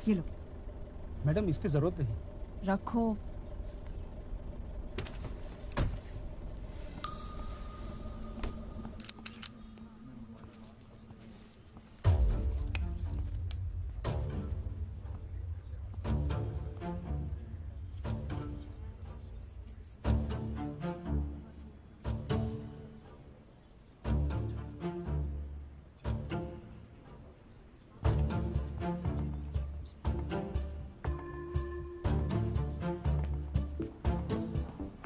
ये लो। मैडम इसकी जरूरत नहीं। रखो।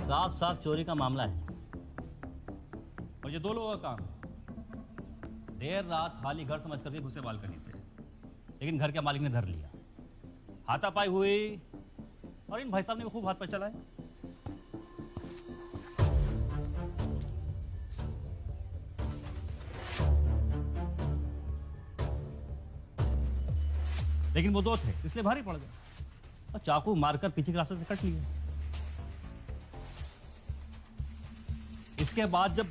साफ साफ चोरी का मामला है और ये दो लोगों का काम। देर रात खाली घर समझ करके घुसे बालकनी से, लेकिन घर के मालिक ने धर लिया। हाथापाई हुई और इन भाई साहब ने भी खूब हाथ पर चलाए। लेकिन वो दो थे इसलिए भारी पड़ गए और चाकू मारकर पीछे के रास्ते से कट लिए। इसके बाद जब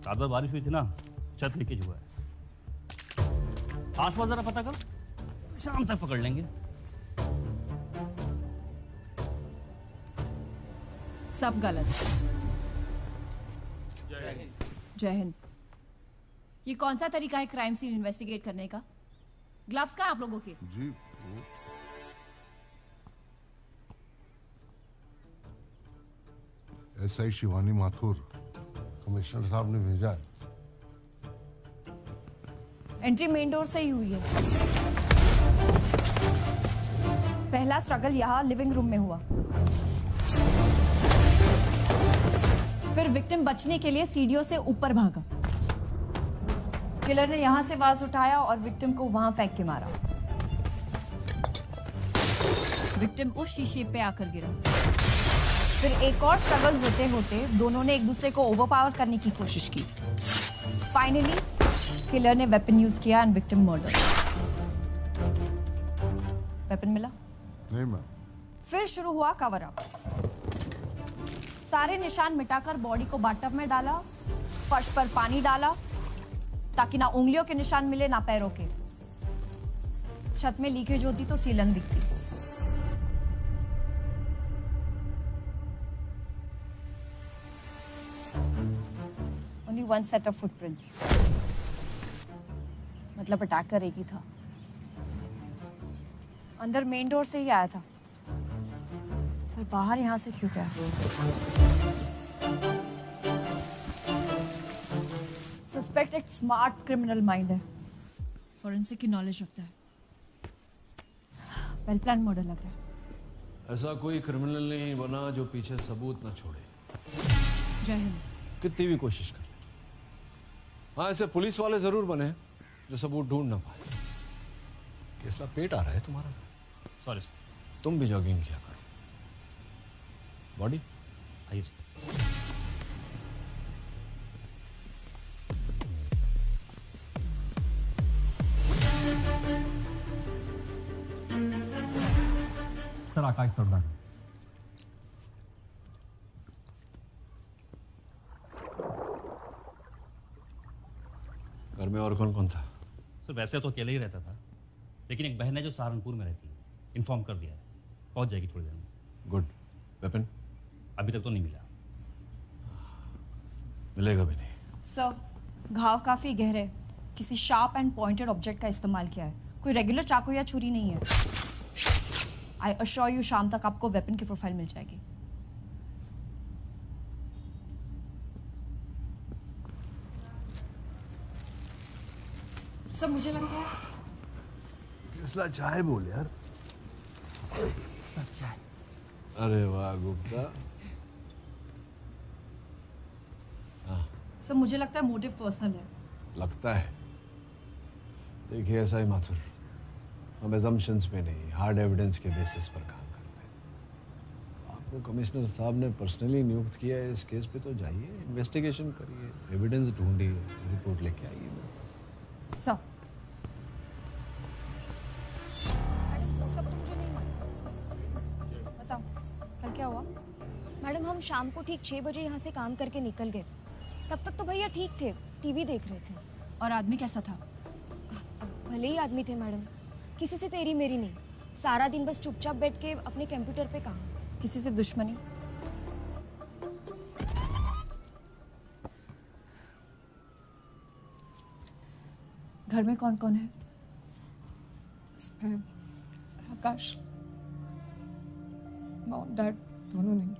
रात भर बारिश हुई थी ना, छत लीकेज हुआ है। आसपास जरा पता कर, शाम तक पकड़ लेंगे। सब गलत। जय हिंद। ये कौन सा तरीका है क्राइम सीन इन्वेस्टिगेट करने का? ग्लव्स कहाँ आप लोगों के? जी एसआई शिवानी माथुर कमिश्नर साहब ने भेजा है। एंट्री मेन डोर से ही हुई है। पहला स्ट्रगल यहाँ लिविंग रूम में हुआ, फिर विक्टिम बचने के लिए सीढ़ियों से ऊपर भागा। किलर ने यहां से वाज उठाया और विक्टिम को वहां फेंक के मारा। विक्टिम उस शीशे पे आकर गिरा। फिर एक और स्ट्रगल होते होते दोनों ने एक दूसरे को ओवरपावर करने की कोशिश की। फाइनली किलर ने वेपन यूज किया एंड विक्टिम मर्डर। वेपन मिला? नहीं मैम। फिर शुरू हुआ कवर अप। सारे निशान मिटाकर बॉडी को बाथटब में डाला, फर्श पर पानी डाला ताकि ना उंगलियों के निशान मिले ना पैरों के। छत में लीकेज होती तो सीलन दिखती। Only one set of footprints. मतलब अटैकर एक ही था। अंदर मेन डोर से ही आया था, पर बाहर यहां से क्यों गया? सस्पेक्ट एक स्मार्ट क्रिमिनल माइंड है, फोरेंसिक की नॉलेज रखता है। वेल प्लान मर्डर लग रहा है। ऐसा कोई क्रिमिनल नहीं बना जो पीछे सबूत न छोड़े। जय हिंद। कितनी भी कोशिश कर। हाँ, ऐसे पुलिस वाले जरूर बने जो सबूत ढूंढ ना पाए। कैसा पेट आ रहा है तुम्हारा? Sorry sir. तुम भी जॉगिंग किया करो। बॉडी आइए सर। सर आकाश सरदार। घर में और कौन कौन था? सर वैसे तो अकेले ही रहता था, लेकिन एक बहन है जो सहारनपुर में रहती है, इन्फॉर्म कर दिया है, पहुंच जाएगी थोड़ी देर में। गुड। वेपन अभी तक तो नहीं मिला। मिलेगा भी नहीं। सर, घाव काफी गहरे, किसी शार्प एंड पॉइंटेड ऑब्जेक्ट का इस्तेमाल किया है। कोई रेगुलर चाकू या छुरी नहीं है। आई अश्योर यू शाम तक आपको वेपन की प्रोफाइल मिल जाएगी। सर मुझे लगता है किसला चाय बोल यार। सर चाय। अरे वाह गुप्ता। सर मुझे लगता है मोटिव पर्सनल है। लगता है। देखिए ऐसा ही माथुर, हम एजम्पशंस पे नहीं हार्ड एविडेंस के बेसिस पर काम करते हैं। आपको कमिश्नर साहब ने पर्सनली नियुक्त किया है इस केस पे, तो जाइए इन्वेस्टिगेशन करिए, एविडेंस ढूंढिए, रिपोर्ट लेके आइए मेरे पास। सर बताओ कल क्या हुआ? मैडम हम शाम को ठीक 6 बजे यहाँ से काम करके निकल गए। तब तक तो भैया ठीक थे, टीवी देख रहे थे। और आदमी कैसा था? भले ही आदमी थे मैडम, किसी से तेरी मेरी नहीं, सारा दिन बस चुपचाप बैठ के अपने कंप्यूटर पे काम। किसी से दुश्मनी? घर में कौन कौन है? इसमें आकाश, मॉम डैड दोनों नहीं।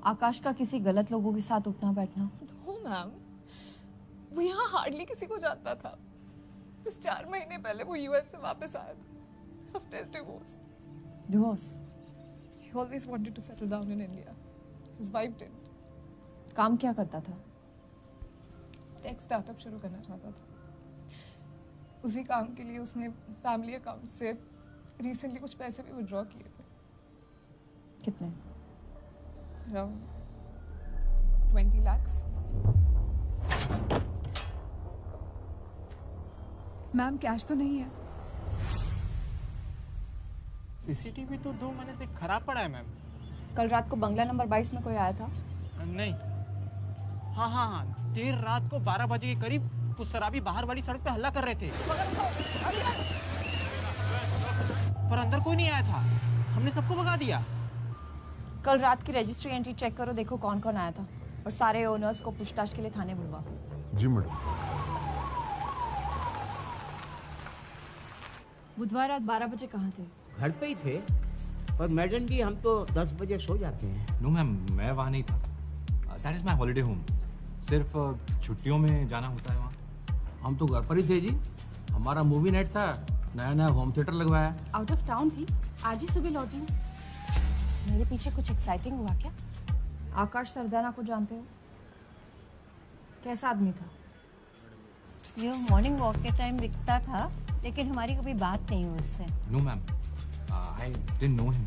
आकाश का किसी गलत लोगों के साथ उठना बैठना? नो मैम, वो यहाँ हार्डली किसी को जानता था। बस 4 महीने पहले वो यूएस से वापस आया था after his divorce. Divorce? He always wanted to settle down in India. His wife didn't. काम क्या करता था? टेक स्टार्टअप शुरू करना चाहता था। उसी काम के लिए उसने फैमिली अकाउंट से रिसेंटली कुछ पैसे भी विड्रॉ किए थे। कितने? Around 20 lakhs. मैम कैश तो नहीं है। सीसीटीवी तो 2 महीने से खराब पड़ा है मैम। कल रात को बंगला नंबर 22 में कोई आया था? नहीं। हाँ, देर रात को 12 बजे के करीब कुछ शराबी बाहर वाली सड़क पे हल्ला कर रहे थे, पर अंदर कोई नहीं आया था। हमने सबको भगा दिया। कल रात की रजिस्ट्री एंट्री चेक करो, देखो कौन कौन आया था, और सारे ओनर्स को पूछताछ के लिए थाने बुलवा। जी मैडम। बुधवार रात 12 बजे कहाँ थे? घर पे ही थे, पर मैडम जी हम तो 10 बजे सो जाते हैं। नो मैम, मैं वहाँ नहीं था। That is my holiday home. सिर्फ छुट्टियों में जाना होता है वहाँ। हम तो घर पर ही थे जी। हमारा मूवी नाइट था, नया होम थिएटर लगवाया। आउट ऑफ टाउन थी, आज ही सुबह लौटी। मेरे पीछे कुछ एक्साइटिंग हुआ क्या? आकाश सरदाना को जानते हो? कैसा आदमी था? ये मॉर्निंग वॉक के टाइम दिखता था, लेकिन हमारी कभी बात नहीं हुई उससे। No ma'am, I didn't know him.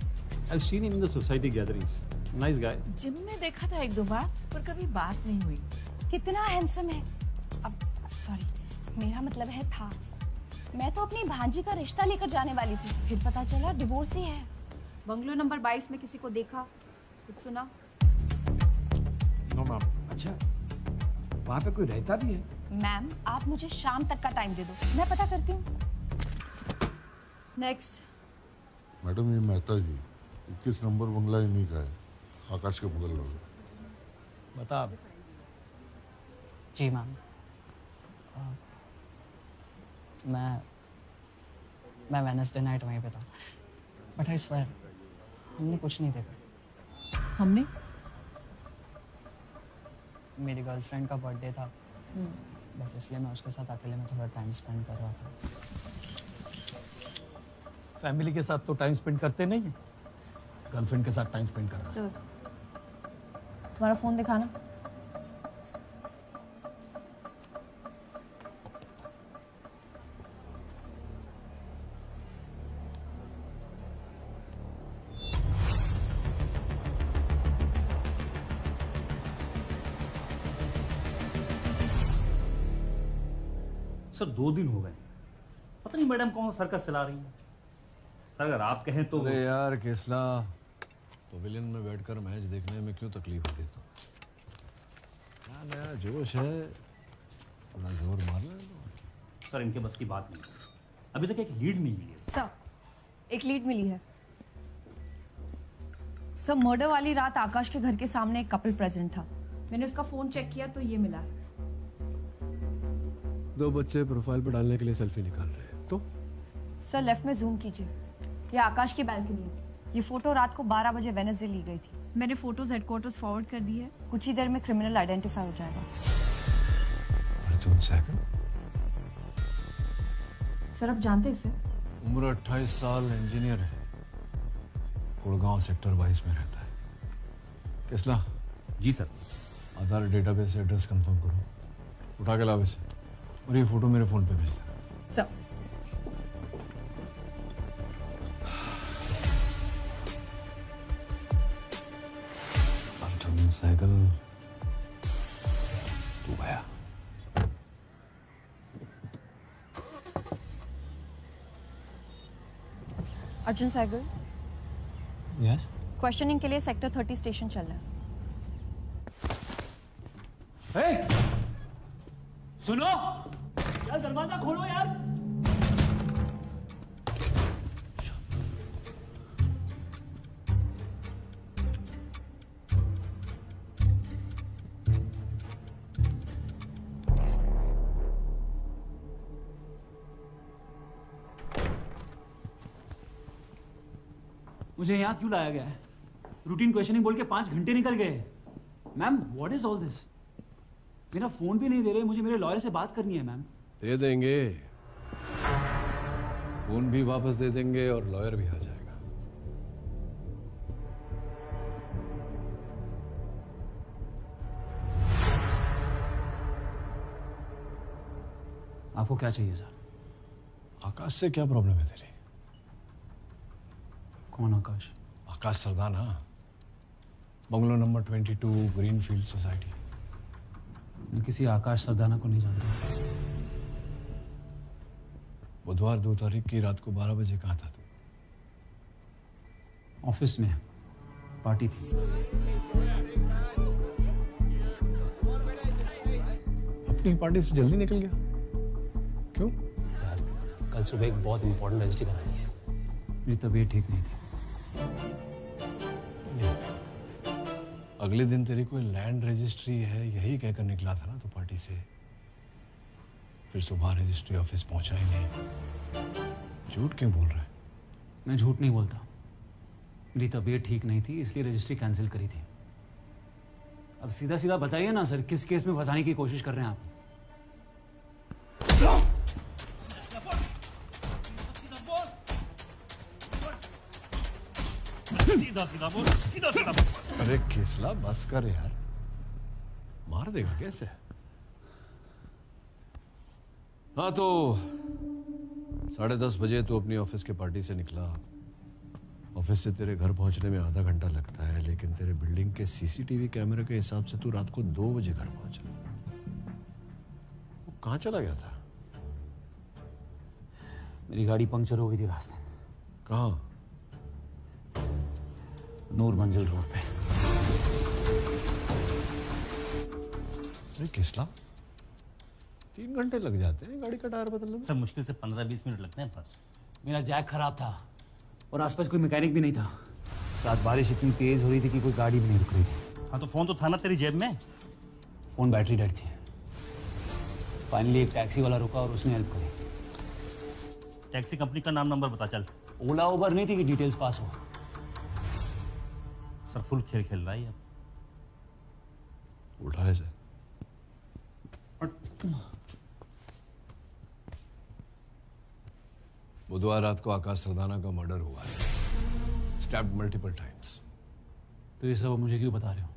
I seen him in the society gatherings. Nice guy. Gym में देखा था 1-2 बार, पर कभी बात नहीं हुई। कितना हैंडसम है। अब सॉरी, मेरा मतलब है था। मैं तो अपनी भांजी का रिश्ता लेकर जाने वाली थी, फिर पता चला डिवोर्स ही है। बंगलो नंबर 22 में किसी को देखा, कुछ सुना? No ma'am. अच्छा, वहाँ पे कोई रहता भी है? मैम, आप मुझे शाम तक का टाइम दे दो, मैं पता करती हूँ। नेक्स्ट। मैडम, ये मेहता जी 21 नंबर बंगला इन्हीं का है, आकाश के बगल में। बता अब। जी मैम, मैं वेडनेसडे नाइट वहीं पे था, बट आई स्वेयर हमने कुछ नहीं देखा। हमने? मेरी गर्लफ्रेंड का बर्थडे था, बस इसलिए मैं उसके साथ अकेले में थोड़ा टाइम स्पेंड कर रहा था। फैमिली के साथ तो टाइम स्पेंड करते नहीं है, गर्लफ्रेंड के साथ टाइम स्पेंड कर रहा है। तुम्हारा फोन दिखाना। सर 2 दिन हो गए, पता नहीं मैडम कौन सर्कस चला रही है। सर अगर आप कहें तो। अरे यार केसला, पवेलियन में बैठकर मैच देखने में क्यों तकलीफ हो रही? तो क्या नया जोश है, थोड़ा जोर मार ले। सर इनके बस की बात नहीं, अभी तक एक लीड नहीं मिली है। सर, एक लीड मिली है। सर, मर्डर वाली रात आकाश के घर के सामने एक कपल प्रेजेंट था। मैंने उसका फोन चेक किया तो ये मिला है। 2 बच्चे प्रोफाइल पर डालने के लिए सेल्फी निकाल रहे हैं। तो सर लेफ्ट में जूम कीजिए, ये आकाश की बैल्कनी है। ये फोटो रात को 12 बजे वेडनेसडे ली गई थी। मैंने फोटोज हेडक्वार्टर्स फॉरवर्ड कर दी है, कुछ ही देर में क्रिमिनल आइडेंटिफाई हो जाएगा। अर्जुन सहगल? सर आप जानते हैं इसे? उम्र 28 साल, इंजीनियर है, गुड़गांव सेक्टर 22 में रहता है। केसला? जी सर। आधार डेटाबेस से एड्रेस कंफर्म करो, उठा के लाओ इसे, और ये फोटो मेरे फोन पे भेज देना। सर। अर्जुन सहगल, तू गया। अर्जुन सहगल, यस? क्वेश्चनिंग के लिए सेक्टर 30 स्टेशन चलना है। सुनो, यार दरवाजा खोलो यार। मुझे यहाँ क्यों लाया गया है? रूटीन क्वेश्चनिंग बोल के 5 घंटे निकल गए। Ma'am what is all this? मेरा फोन भी नहीं दे रहे, मुझे मेरे लॉयर से बात करनी है। मैम दे देंगे, फोन भी वापस दे देंगे और लॉयर भी आ जाएगा। आपको क्या चाहिए सर? आकाश से क्या प्रॉब्लम है तेरी? कौन Akash? Akash Sardana, bungalow number 22, Greenfield society. मैं किसी आकाश सरदाना को नहीं जानता। बुधवार 2 तारीख की रात को 12 बजे कहाँ था तू? ऑफिस में पार्टी थी। अपनी पार्टी से जल्दी निकल गया क्यों? यार कल सुबह एक बहुत इंपॉर्टेंट रजिस्ट्री करानी है, मेरी तबीयत ठीक नहीं थी। अगले दिन तेरी कोई लैंड रजिस्ट्री है यही कहकर निकला था ना तू पार्टी से? फिर सुबह रजिस्ट्री ऑफिस पहुंचा ही नहीं। झूठ क्यों बोल रहा है? मैं झूठ नहीं बोलता, मेरी तबीयत ठीक नहीं थी इसलिए रजिस्ट्री कैंसिल करी थी। अब सीधा सीधा बताइए ना सर, किस केस में फंसाने की कोशिश कर रहे हैं आप? सीधा सीधा बोल, सीधा सीधा बोल। अरे केसला बस कर यार, मार देगा कैसे? हाँ तो 10:30 बजे तू अपनी ऑफिस के पार्टी से निकला। ऑफिस से तेरे घर पहुंचने में आधा घंटा लगता है, लेकिन तेरे बिल्डिंग के सीसीटीवी कैमरे के हिसाब से तू रात को 2 बजे घर पहुंचा। वो कहाँ चला गया था? मेरी गाड़ी पंक्चर हो गई थी रास्ते। कहाँ? नूर मंजिल रोड पे। अरे किसला 3 घंटे लग जाते हैं गाड़ी का टायर बदलने में? सब मुश्किल से 15-20 मिनट लगते हैं बस। मेरा जैक खराब था और आसपास कोई मैकेनिक भी नहीं था। रात बारिश इतनी तेज हो रही थी कि कोई गाड़ी भी नहीं रुक रही थी। हाँ तो फोन तो था ना तेरी जेब में? फोन बैटरी डेड थी। फाइनली एक टैक्सी वाला रुका और उसने हेल्प करी। टैक्सी कंपनी का नाम नंबर बता चल। ओला उबर नहीं थी कि डिटेल्स पास हो। सर फुल खेल खेल रहा है अब। उठा है सर। बुधवार रात को आकाश सरदाना का मर्डर हुआ है, स्टैब्ड मल्टीपल टाइम्स। तो ये सब मुझे क्यों बता रहे हो?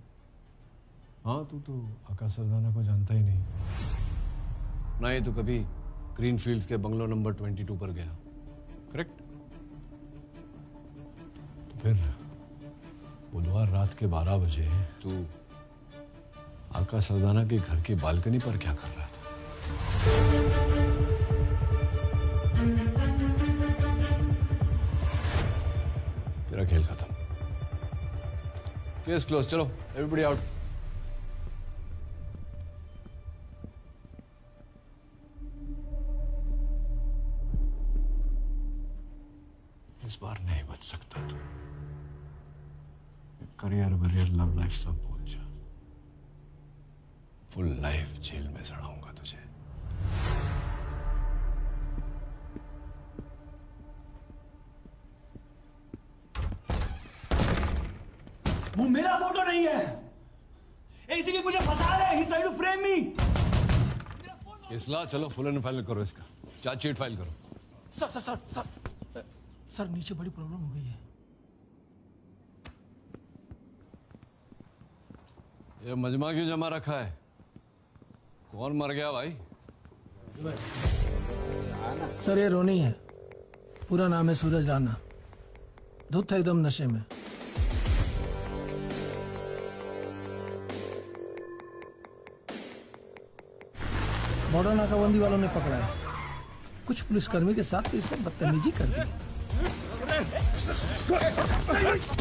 हाँ तू तो आकाश सरदाना को जानता ही नहीं, ना ही तो कभी ग्रीनफील्ड्स के बंगलो नंबर 22 पर गया, करेक्ट? तो फिर बुधवार रात के 12 बजे तू आकाश सरदाना के घर की बालकनी पर क्या कर रहा था? तेरा खेल खत्म। Case close. चलो एवरीबॉडी आउट। इस बार नहीं बच सकता तू। करियर वरियर लव लाइफ सब भूल जा। फुल लाइफ जेल में सड़ाऊंगा तुझे। वो मेरा फोटो नहीं है, एसीपी मुझे फंसा रहा है। He's trying to frame me। इसला चलो फुल एंड फाइल करो, इसका चार्जशीट फाइल करो। Sir sir sir sir sir नीचे बड़ी प्रॉब्लम हो गई है। ये मजमा क्यों जमा रखा है? कौन मर गया भाई? सर ये रोनी है, पूरा नाम है सूरज राणा। धुत था एकदम नशे में। बॉर्डर नाकाबंदी वालों ने पकड़ा है। कुछ पुलिसकर्मी के साथ तो इसने बदतमीजी कर दी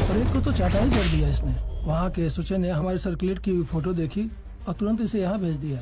और एक को तो चाटा ही कर दिया इसने। वहाँ के एसोचे ने हमारी सर्कुलेट की हुई फोटो देखी और तुरंत इसे यहाँ भेज दिया।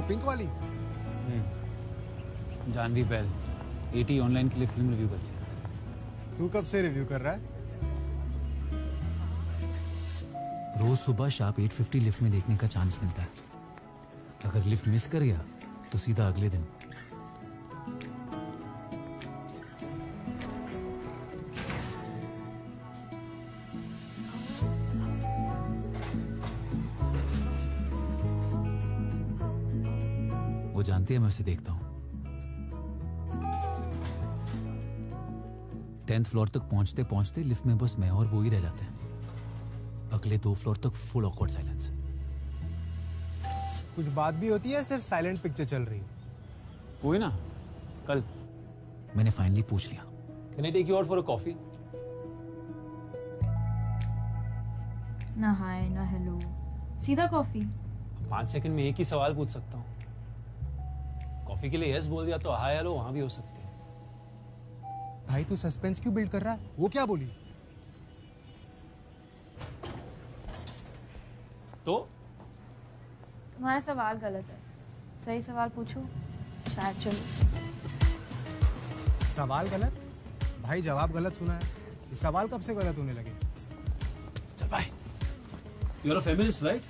पिंक वाली? जानवी बैल, AT ऑनलाइन के लिए फिल्म रिव्यू करती है। तू कब से रिव्यू कर रहा है? रोज सुबह शार्प 8:50 लिफ्ट में देखने का चांस मिलता है। अगर लिफ्ट मिस कर गया तो सीधा अगले दिन। वो जानती है मैं उसे देखता हूं। 10th फ्लोर तक पहुंचते पहुंचते लिफ्ट में बस मैं और वो ही रह जाते हैं। अगले 2 फ्लोर तक फुल ऑकवर्ड साइलेंस। कुछ बात भी होती है, सिर्फ साइलेंट पिक्चर चल रही? हुई ना कल। मैंने फाइनली पूछ लिया। Can I take you out for a coffee? ना हाय ना हेलो, सीधा कॉफी। 5 सेकंड में एक ही सवाल पूछ सकता हूँ। कॉफी के लिए यस बोल दिया तो हाय हेलो वहां भी हो सकती है। भाई तू सस्पेंस क्यों बिल्ड कर रहा है? वो क्या बोली? तो तुम्हारा सवाल गलत है, सही सवाल पूछो शायद चलो। सवाल गलत? भाई जवाब गलत सुना है। ये सवाल कब से गलत होने लगे? चल भाई। You are a feminist right?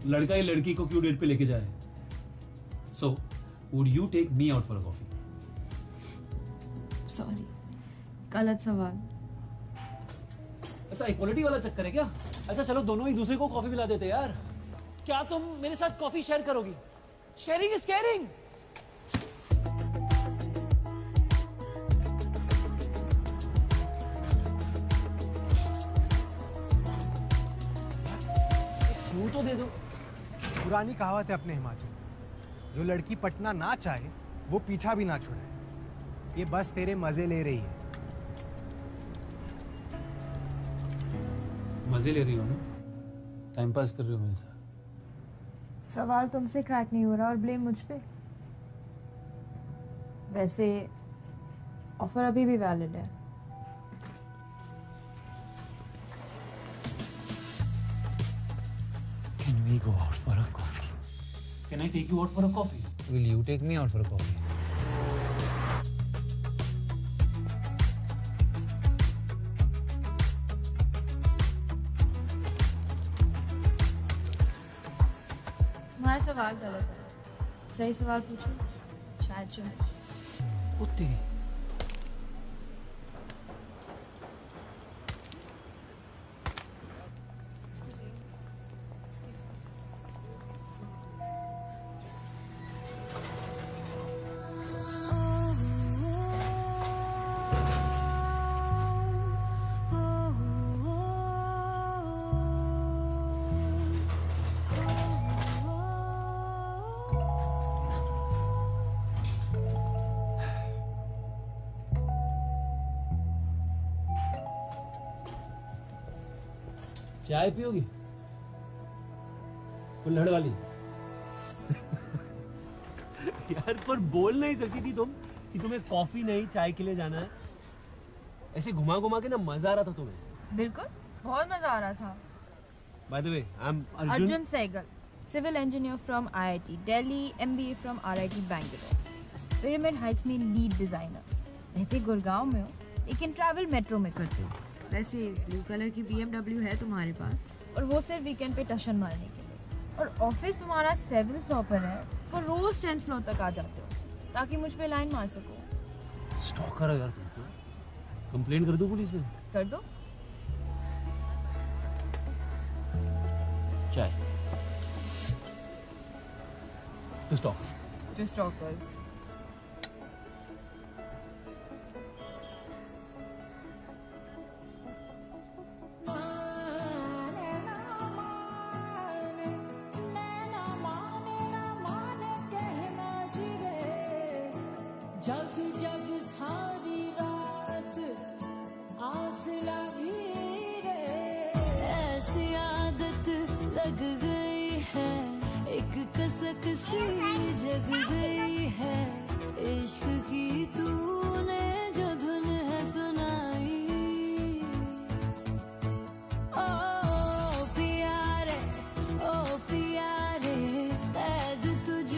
लड़का या लड़की को क्यों डेट पे लेके जाए? So would you take me out for a coffee? Sorry, गलत सवाल। अच्छा इक्वालिटी वाला चक्कर है क्या? अच्छा चलो दोनों एक दूसरे को कॉफी पिला देते यार। क्या तुम मेरे साथ कॉफी शेयर करोगी? Sharing is caring. तू तो दे दो। पुरानी कहावत है अपने हिमाचल, जो लड़की पटना ना चाहे वो पीछा भी ना छुड़ाए। ये बस तेरे मजे ले रही है। मजे ले रही हो ना? टाइम पास कर रही हो मेरे साथ। सवाल तुमसे क्रैक नहीं हो रहा और ब्लेम मुझ पे। वैसे ऑफर अभी भी वैलिड है। Can we go out for a coffee? Can I take you out for a coffee? Will you take me out for a coffee? तुम्हारा सवाल गलत है, सही सवाल पूछो शायद चलो। तेरी चाय पियोगी? कुल्हड़ वाली? यार पर बोल नहीं सकती थी तुम कि तुम्हें कॉफी नहीं चाय के लिए जाना है? ऐसे घुमा घुमा के ना मजा आ रहा था तुम्हें। बिल्कुल, बहुत मजा आ रहा था। By the way I am Arjun Sehgal, civil engineer from IIT Delhi, MBA from RIT Bangalore, Pyramid Heights में लीड डिजाइनर। रहते गुड़गांव में हो लेकिन ट्रैवल मेट्रो में करते हो। वैसे ब्लू कलर की BMW है तुम्हारे पास, और वो सिर्फ वीकेंड पे टशन मारने के लिए। और ऑफिस तुम्हारा 7th फ्लोर पर है और रोज 10th फ्लोर तक आ जाते हो ताकि मुझ पे लाइन मार सको। स्टॉकर हो यार तुम तो। कंप्लेंट कर दो पुलिस में? कर दो। चाय टू स्टॉकर्स। जग जग सारी रात आस लगी रे, ऐसी आदत लग गई है, एक कसक सी जग गई है, इश्क की तूने जो धुन है सुनाई। ओ प्यारे कैद तुझ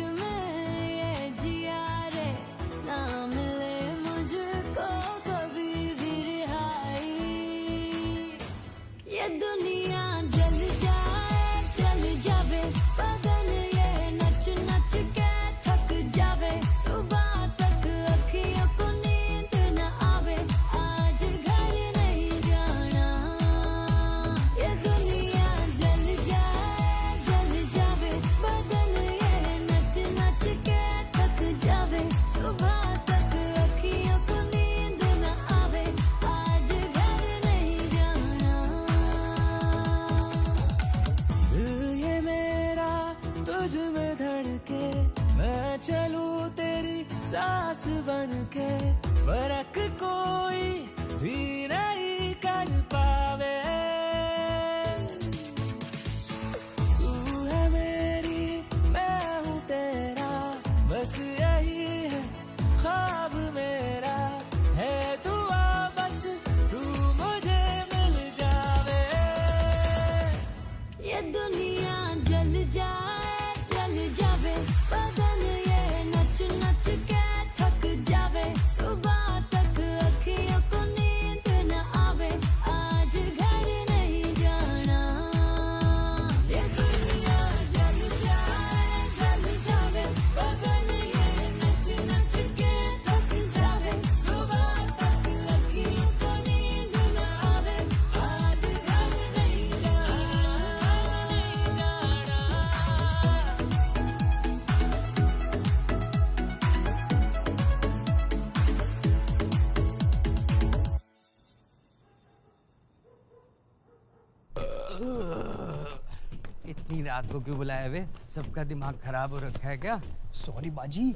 इतनी रात को क्यों बुलाया वे? सबका दिमाग खराब हो रखा है क्या? सॉरी बाजी,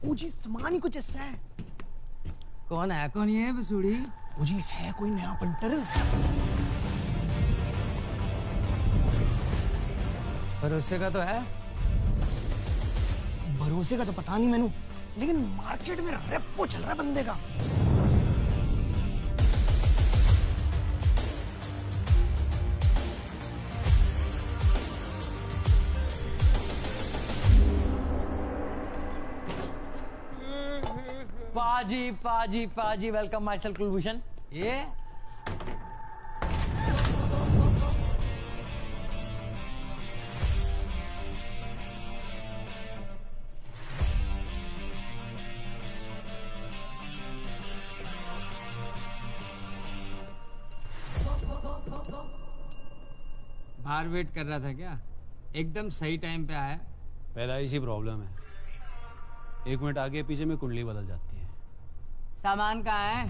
मुझे सामान ही कुछ ऐसा है। कौन है? कौन ये बसूड़ी? मुझे है कोई नया पंटर? भरोसे का तो है। भरोसे का तो पता नहीं मैनू, लेकिन मार्केट में रेपो चल रहा है बंदे का। पाजी पाजी पाजी, वेलकम माई सेल्फ कुलभूषण। ये बाहर वेट कर रहा था क्या? एकदम सही टाइम पे आया। पैदाइशी प्रॉब्लम है, 1 मिनट आगे पीछे में कुंडली बदल जाती है। सामान कहाँ है?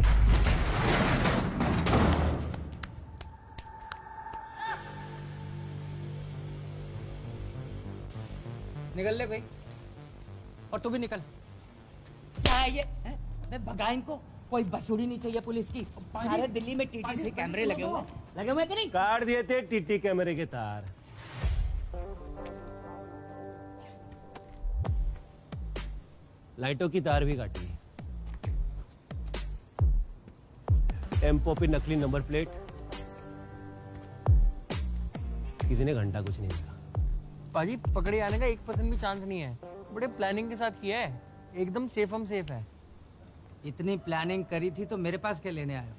निकल ले भाई, और तू भी निकल। क्या है ये? मैं भगा इनको। कोई बसूड़ी नहीं चाहिए पुलिस की। सारे दिल्ली में टीटी से कैमरे लगे हुए कि नहीं? काट दिए थे टीटी कैमरे के तार। लाइटों की तार भी काटी। टेम्पो पे नकली नंबर प्लेट, किसी ने घंटा कुछ नहीं दिया। पाजी पकड़े आने का 1% भी चांस नहीं है। बड़े प्लानिंग के साथ किया है, एकदम सेफ हम सेफ है। इतनी प्लानिंग करी थी तो मेरे पास क्या लेने आए?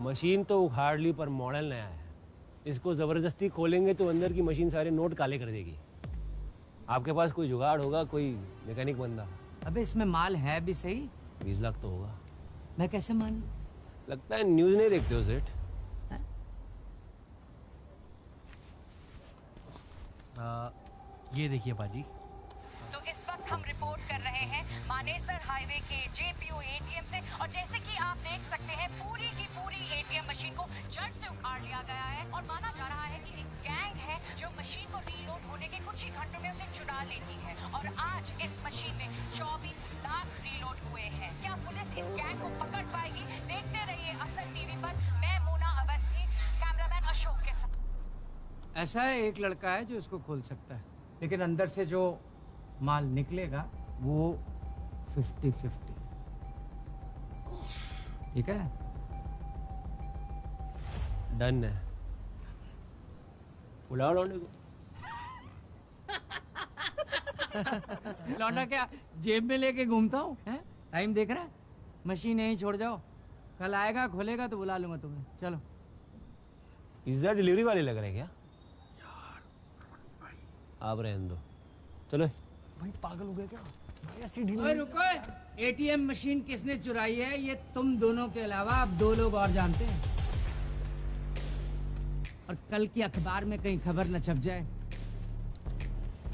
मशीन तो उखाड़ ली पर मॉडल नया है। इसको जबरदस्ती खोलेंगे तो अंदर की मशीन सारे नोट काले कर देगी। आपके पास कोई जुगाड़ होगा, कोई मैकेनिक बंदा? अबे इसमें माल है भी सही। 20 लाख तो होगा। मैं कैसे मान? लगता है न्यूज नहीं देखते हो सेठ। ये देखिए पाजी। तो इस वक्त हम रिपोर्ट कर रहे हैं मानेसर हाईवे के जेपीओ एटीएम से, और जैसे कि आप देख सकते हैं पूरी की पूरी एटीएम मशीन को जड़ से उखाड़ लिया गया है। और माना जा रहा है कि एक गैंग है जो मशीन को रीलोड होने के कुछ ही घंटों में उसे चुरा लेती है। और आज इस मशीन में 24 लाख रीलोड हुए हैं। क्या पुलिस इस गैंग को पकड़ पाएगी? देखते रहिए असर टीवी पर। मैं मोना अवस्थी, कैमरामैन अशोक के साथ। ऐसा है, एक लड़का है जो इसको खोल सकता है, लेकिन अंदर से जो माल निकलेगा वो 50-50। ठीक है? डन है। बुलाओ लौंडे को। लौंडा क्या जेब में लेके घूमता हूँ? टाइम देख रहा है? मशीन यहीं छोड़ जाओ, कल आएगा खोलेगा तो बुला लूंगा तुम्हें। चलो। पिज्जा डिलीवरी वाले लग रहे हैं क्या? आप रहने दो, चलो। भाई पागल हो गया क्या? ऐसी ओए रुको, एटीएम मशीन किसने चुराई है ये तुम दोनों के अलावा अब 2 लोग और जानते हैं। और कल की अखबार में कहीं खबर न छप जाए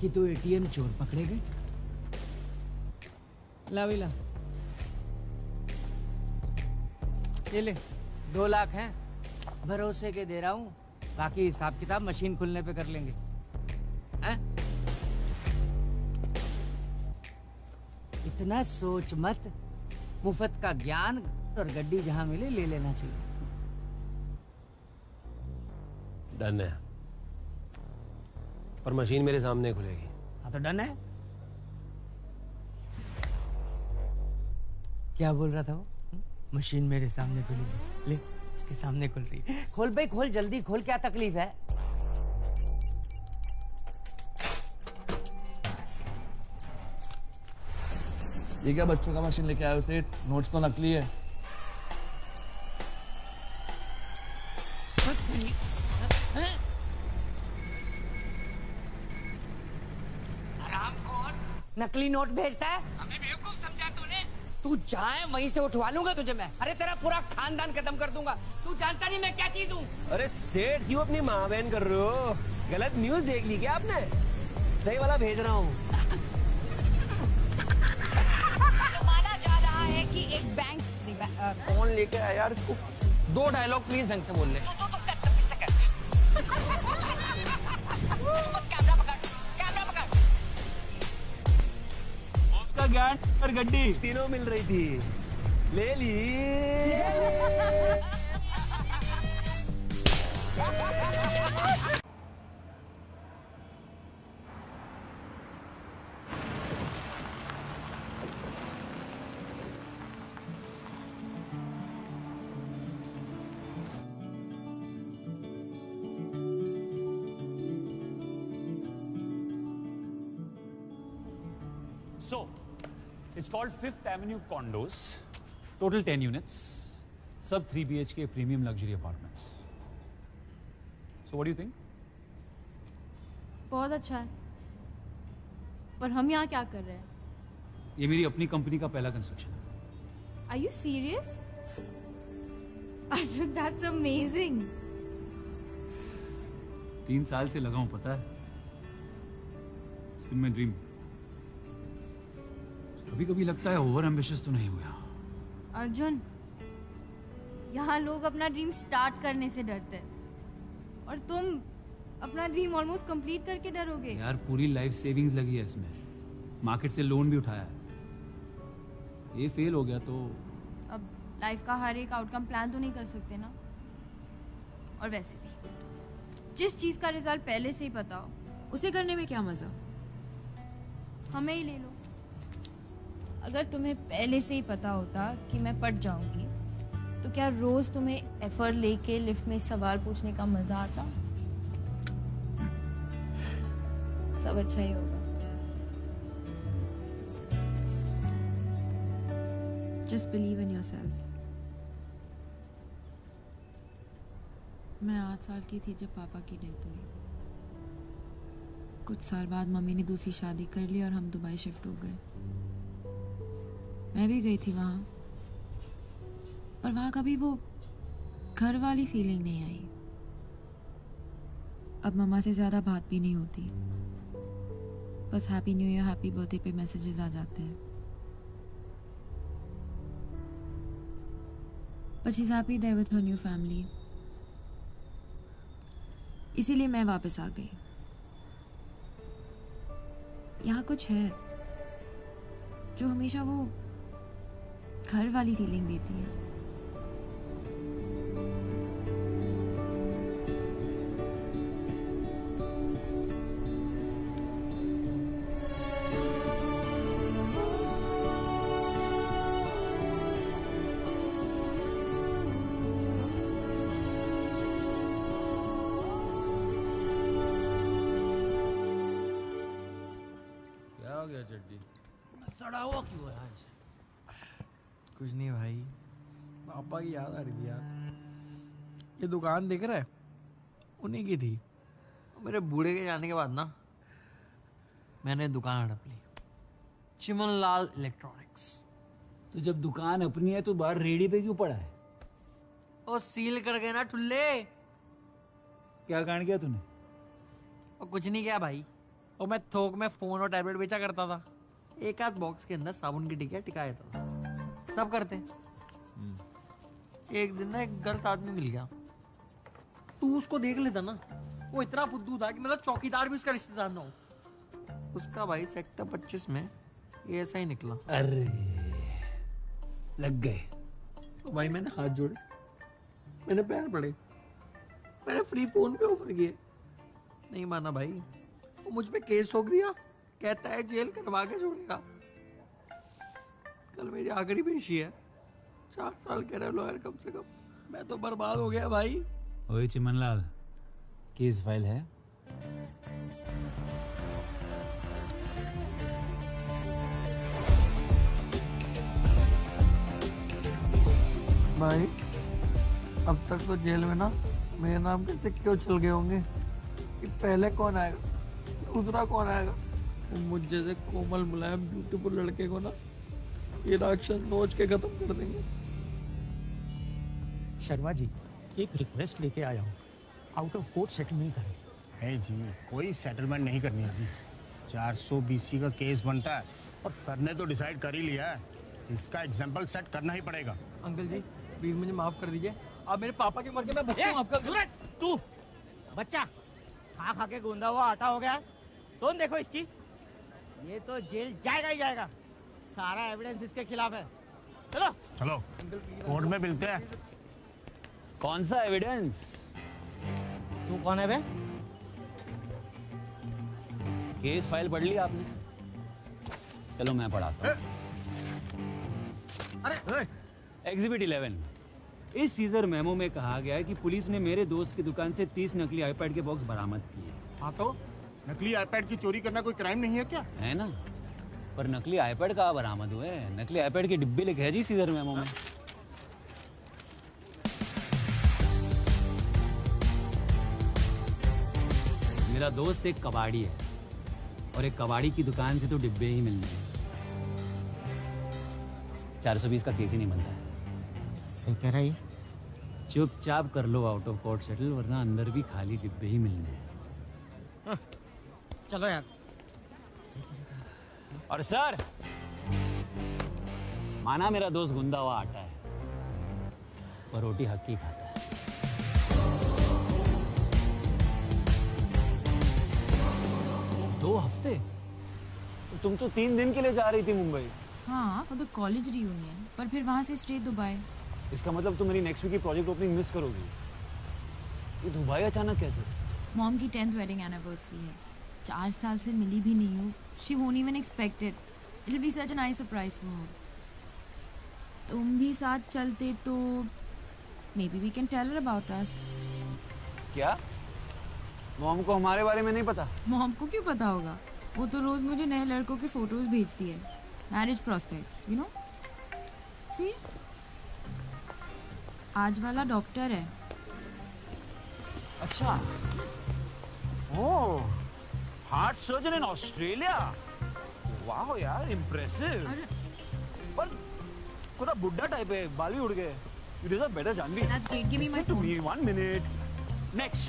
कि तू एटीएम चोर पकड़े गए। ला भी ला, ये ले 2 लाख हैं, भरोसे के दे रहा हूँ। बाकी हिसाब किताब मशीन खुलने पे कर लेंगे। इतना सोच मत, मुफ्त का ज्ञान और गड्डी जहां मिले ले लेना चाहिए। डन है, पर मशीन मेरे सामने खुलेगी। हाँ तो डन है। क्या बोल रहा था वो? मशीन मेरे सामने खुलेगी। ले, इसके सामने खुल रही है। खोल भाई खोल, जल्दी खोल, क्या तकलीफ है? ये क्या बच्चों का मशीन लेके आए हो सेठ? नोट्स तो नकली है। नकली नोट भेजता है? हमें बेवकूफ समझा तूने? तू जाए वहीं से उठवा लूंगा तुझे मैं। अरे तेरा पूरा खानदान खत्म कर दूंगा। तू जानता नहीं मैं क्या चीज हूँ। अरे सेठ क्यों अपनी माँ बहन कर रहे हो? गलत न्यूज देख ली क्या आपने? सही वाला भेज रहा हूँ। माना जा रहा है कि एक बैंक कौन लेके आया यार इसको? 2 डायलॉग प्लीज ढंग से बोल ले। उसका ज्ञान और गड्डी तीनों मिल रही थी, ले ली। So, it's called Fifth Avenue Condos. Total 10 units. Sub 3 BHK premium luxury apartments. So, what do you think? बहुत अच्छा है, पर हम यहाँ क्या कर रहे हैं? ये मेरी अपनी कंपनी का पहला कंस्ट्रक्शन है। Are you serious? Arjun, that's amazing. 3 साल से लगा हूँ, पता है? It's been my dream. कभी-कभी लगता है ओवर एम्बिशियस तो नहीं हुआ। अर्जुन, यहाँ लोग अपना ड्रीम स्टार्ट करने से डरते हैं, और तुम अपना ड्रीम ऑलमोस्ट कंप्लीट करके डरोगे। यार पूरी लाइफ सेविंग्स लगी है इसमें, मार्केट से लोन भी उठाया है। ये फेल हो गया तो अब लाइफ का हर एक आउटकम प्लान तो नहीं कर सकते ना। और वैसे भी जिस चीज का रिजल्ट पहले से ही पता हो, उसे करने में क्या मजा? हमें ही ले लो। अगर तुम्हें पहले से ही पता होता कि मैं पट जाऊंगी, तो क्या रोज तुम्हें एफर्ट लेके लिफ्ट में सवाल पूछने का मजा आता? सब अच्छा ही होगा। Just believe in yourself. मैं 8 साल की थी जब पापा की डेथ हुई। कुछ साल बाद मम्मी ने दूसरी शादी कर ली और हम दुबई शिफ्ट हो गए। मैं भी गई थी वहाँ, पर वहाँ कभी वो घर वाली फीलिंग नहीं आई। अब मम्मा से ज्यादा बात भी नहीं होती, बस happy new year, happy birthday पे मैसेजेस आ जाते हैं। But she's happy there with her new family. इसीलिए मैं वापस आ गई। यहाँ कुछ है जो हमेशा वो घर वाली फीलिंग देती है। क्या हो गया चड्डी? सड़ा हुआ क्यों है आज? कुछ नहीं भाई, पापा की याद आ रही थी यार। ये दुकान दिख रहा है, उन्हीं की थी। मेरे बूढ़े के जाने के बाद ना मैंने दुकान हड़प ली, चिमनलाल इलेक्ट्रॉनिक्स। तो जब दुकान अपनी है तो बाहर रेडी पे क्यों पड़ा है? और सील कर गए ना ठुल्ले। क्या कांड किया तूने? और कुछ नहीं किया भाई, और मैं थोक में फोन और टैबलेट बेचा करता था। एक आध बॉक्स के अंदर साबुन की टिकिया टिकाया था, सब करते। एक दिन ना एक गलत आदमी मिल गया, तू उसको देख लेता ना, वो इतना फुद्दू था कि मतलब चौकीदार भी उसका रिश्तेदार ना हो। उसका भाई सेक्टर 25 में ये ऐसा ही निकला। अरे लग गए। तो भाई मैंने हाथ जोड़े, मैंने पैर पड़े, मैंने फ्री फोन पे ऑफर किए, नहीं माना भाई। वो मुझ पे केस ठोक दिया, कहता है जेल करवा के छोड़ेगा। कल मेरी आखिरी पेशी है, 4 साल कह रहे लॉयर कम से कम। मैं तो बर्बाद हो गया भाई। ओए चिमनलाल, केस फाइल है? भाई अब तक तो जेल में ना मेरे नाम के सिक्के उछल गए होंगे कि पहले कौन आएगा, दूसरा कौन आएगा। मुझ जैसे कोमल मुलायम ब्यूटीफुल लड़के को ना ये राक्षस नोच के खत्म कर देंगे। शर्मा जी, एक रिक्वेस्ट लेके आया हूँ, आउट ऑफ कोर्ट सेटलमेंट करें। है जी, कोई सेटलमेंट नहीं करनी है जी। 420 का केस बनता है और सर ने तो डिसाइड कर ही लिया है, इसका एग्जाम्पल सेट करना ही पड़ेगा। अंकल जी प्लीज मुझे माफ कर दीजिए, आप मेरे पापा के मर के मैं भुगतूं आपका। तू बच्चा खा खा के गूंदा हुआ आटा हो गया। तुम देखो इसकी, ये तो जेल जाएगा ही जाएगा। सारा एविडेंस इसके खिलाफ है। चलो चलो कोर्ट में मिलते हैं। कौन सा एविडेंस? तू कौन है बे? केस फाइल पढ़ ली आपने? चलो मैं पढ़ाता हूँ। एग्जिबिट 11। इस सीजर मेमो में कहा गया है कि पुलिस ने मेरे दोस्त की दुकान से 30 नकली आईपैड के बॉक्स बरामद किए। हाँ तो नकली आईपैड की चोरी करना कोई क्राइम नहीं है क्या? है ना, पर नकली आईपैड कहाँ बरामद हुए? नकली आईपैड के डिब्बे लिखे हैं जी सीजर मेमो में। मेरा दोस्त एक कबाड़ी है और एक कबाड़ी की दुकान से तो डिब्बे ही मिलने हैं। 420 का केस ही नहीं बनता है। सही कह रहा है। चुपचाप कर लो आउट ऑफ कोर्ट सेटल, वरना अंदर भी खाली डिब्बे ही मिलने हैं। चलो यार। और सर, माना मेरा दोस्त गुंदा हुआ आटा है, पर रोटी हक्की खाता है। 2 हफ्ते? तो तुम तो 3 दिन के लिए जा रही थी मुंबई। हाँ, फॉर द कॉलेज रियूनियन, पर फिर वहाँ से स्ट्रेट दुबई। इसका मतलब तुम मेरी नेक्स्ट वीक की प्रोजेक्ट ओपनिंग मिस करोगी। ये दुबई अचानक कैसे? मॉम की 10th वेडिंग एनिवर्सरी है। 4 साल से मिली भी नहीं हूँ। She won't even expected. It will be such a nice surprise for her. तुम भी साथ चलते तो maybe we can tell her about us. क्या? मॉम को हमारे बारे में नहीं पता? मॉम को क्यों पता होगा? वो तो रोज मुझे नए लड़कों के फोटोज भेजती है। Marriage prospects, you know. See, आज वाला डॉक्टर है। अच्छा। Oh, heart surgeon in Australia. वाह यार, इम्प्रेसिव। पर थोड़ा बुड्ढा टाइप है, बाली उड़ गए। You deserve better, Janvi. That's great. Give me my Listen to phone. me 1 minute. Next,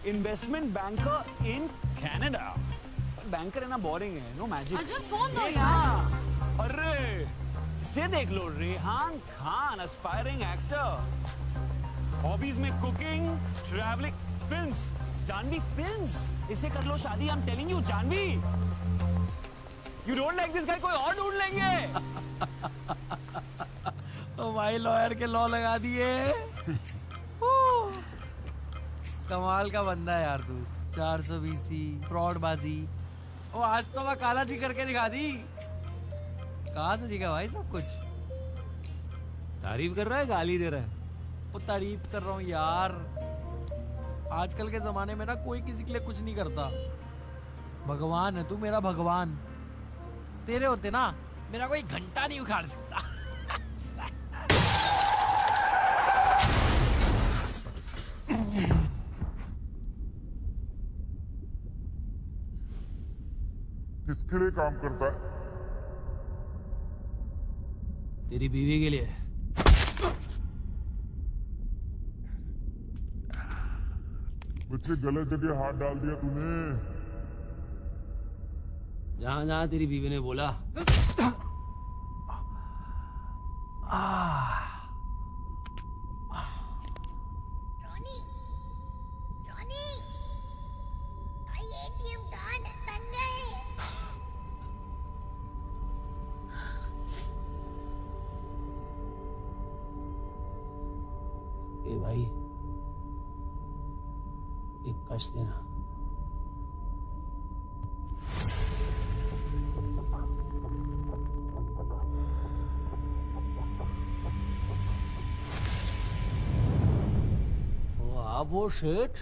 investment banker in Canada. Banker है ना, बोरिंग है, नो मैजिक। अच्छा फोन दो यार। अरे से देख लो, Rehan Khan, aspiring actor. Hobbies में cooking, travelling, films. Janhvi films, इससे कर लो शादी। I am telling you Janhvi. You don't like this guy, कोई और ढूंढ लेंगे। तो भाई लॉयर के लॉ लगा दिए। कमाल का बंदा है यार तू। 420 फ्रॉडबाजी। ओ आज तो मैं काला जी करके दिखा दी। कहाँ से सीखा भाई सब कुछ? तारीफ कर रहा है, गाली दे रहा है? वो तारीफ कर रहा हूँ यार। आजकल के जमाने में ना कोई किसी के लिए कुछ नहीं करता। भगवान है तू, मेरा भगवान। तेरे होते ना मेरा कोई घंटा नहीं उखाड़ सकता। किसके लिए काम करता है? तेरी बीवी के लिए। मुझे गलत जगह हाथ डाल दिया तूने। जहां जहां तेरी बीवी ने बोला। ए भाई, एक कश देना। आप वो सेठ,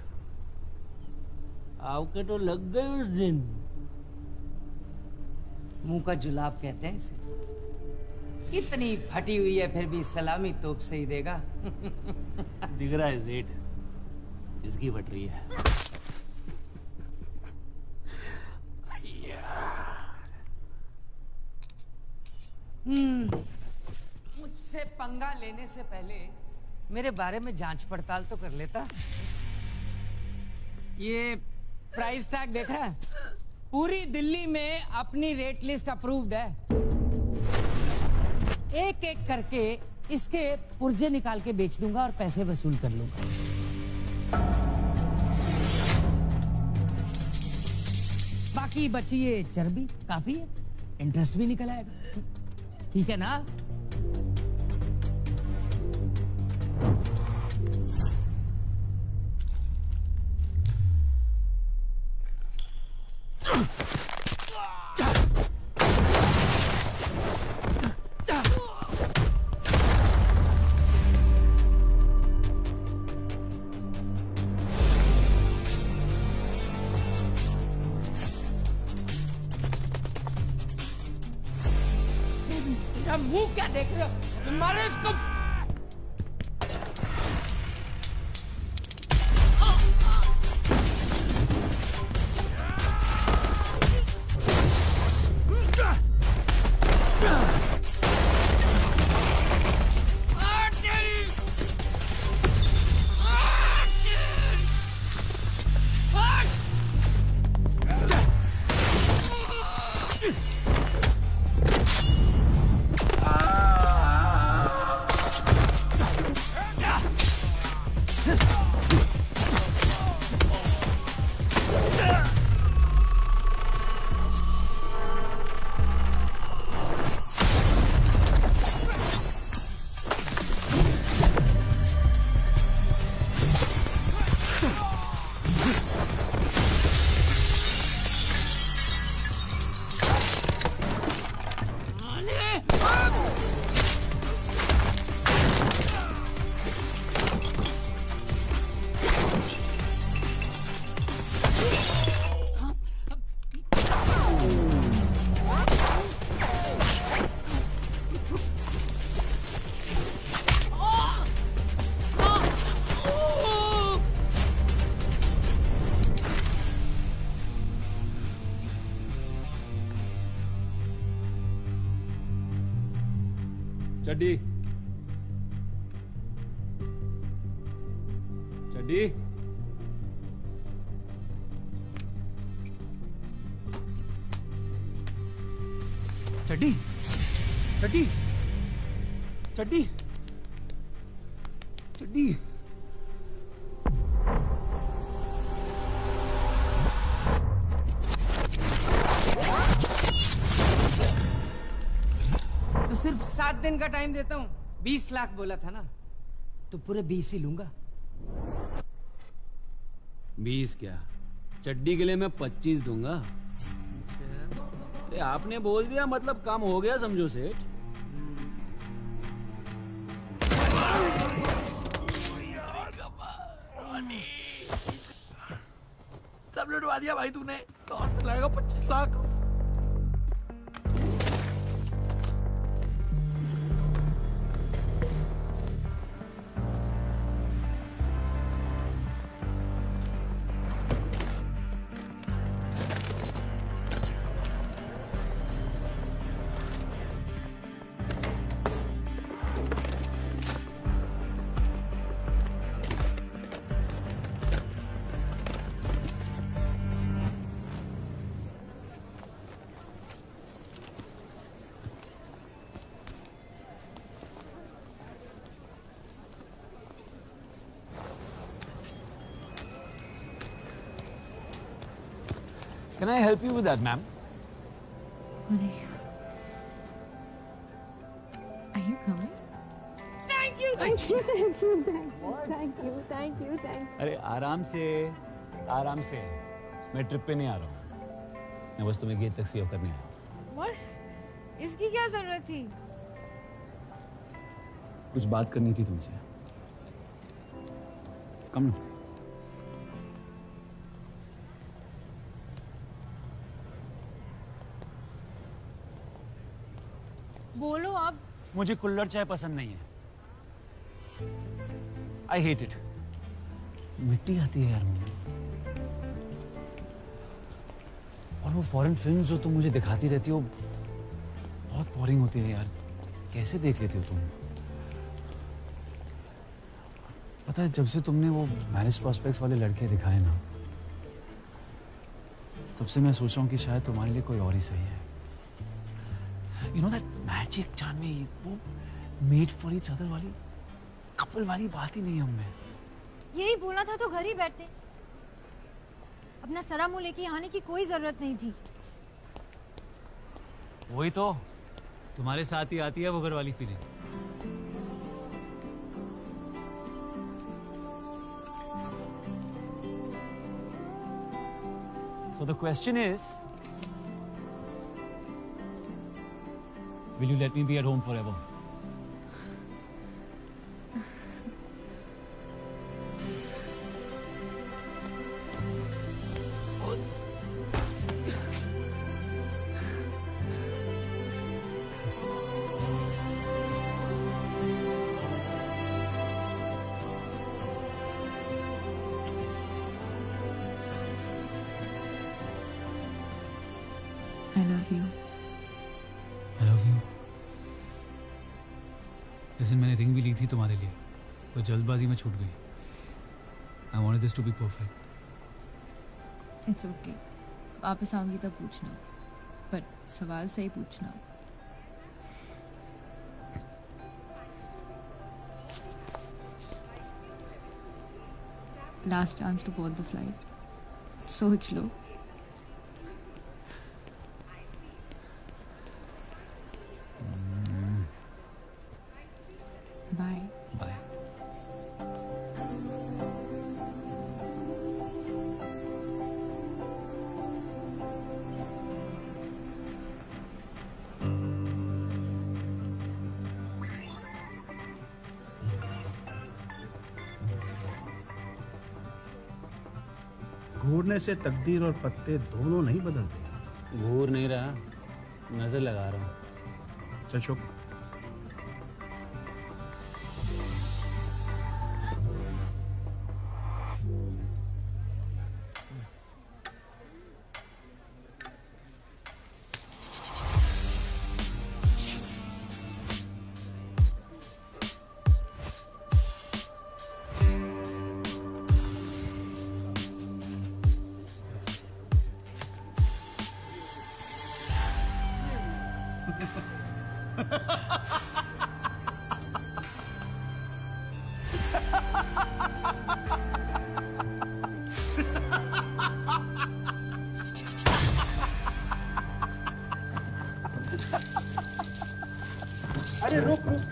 आपके तो लग गए उस दिन। मुंह का जुलाब कहते हैं इसे। इतनी फटी हुई है फिर भी सलामी तोप से ही देगा। दिख रहा है सेठ, इसकी फट रही है। मुझसे पंगा लेने से पहले मेरे बारे में जांच पड़ताल तो कर लेता। ये प्राइस टैग देख रहा है? पूरी दिल्ली में अपनी रेट लिस्ट अप्रूव्ड है। एक एक करके इसके पुर्जे निकाल के बेच दूंगा और पैसे वसूल कर लूंगा। बाकी बची ये चर्बी काफी है, इंटरेस्ट भी निकल आएगा। ठीक है ना? मुंह क्या देख रहे हो? मारो इसको। चड्डी चड्डी चड्डी चड्डी चड्डी चड्डी तो सिर्फ 7 दिन का टाइम देता हूँ। 20 लाख बोला था ना, तो पूरे 20 ही लूंगा। 20 क्या, चड्डी के लिए मैं 25 दूंगा। अरे आपने बोल दिया मतलब काम हो गया समझो सेठ। सब लुटवा दिया भाई तूने। कहाँ से लाएगा 25 lakh? Can I help you with that, ma'am? Are you coming? Thank you, thank you, thank you, thank you, thank you, thank you, thank you. अरे आराम से मैं ट्रिप पे नहीं आ रहा हूँ, मैं बस तुम्हें गेट तक सेव करने आया हूँ। What? इसकी क्या जरूरत थी? कुछ बात करनी थी तुमसे। कम लो। बोलो आप। मुझे कुल्हड़ चाय पसंद नहीं है। I hate it. मिट्टी आती है यार मुझे। और वो फॉरेन फिल्म्स जो तुम मुझे दिखाती रहती हो बहुत बोरिंग होती है यार। कैसे देख लेती हो तुम? पता है जब से तुमने वो मैरिज प्रॉस्पेक्ट्स वाले लड़के दिखाए ना, तब से मैं सोच रहा हूँ कि शायद तुम्हारे लिए कोई और ही सही है। You know that magic, Janvi, वो मेड फॉर ईच अदर वाली कपल वाली बात ही नहीं हम में। यही बोलना था तो घर ही बैठते, अपना सड़ा मुंह लेके आने की कोई जरूरत नहीं थी। वही तो तुम्हारे साथ ही आती है वो घर वाली feeling. So the question is, will you let me be at home forever? I love you. I love you. जैसे मैंने रिंग भी ली थी तुम्हारे लिए, वो जल्दबाजी में छूट गई। I wanted this to be perfect. It's okay. वापस आऊंगी तब पूछना, पर सवाल सही पूछना। Last chance to board the flight. सोच लो। Bye. Bye. घूरने से तकदीर और पत्ते दोनों नहीं बदलते। घूर नहीं रहा, नजर लगा रहा हूँ। चल चुप। अरे रुक रुक,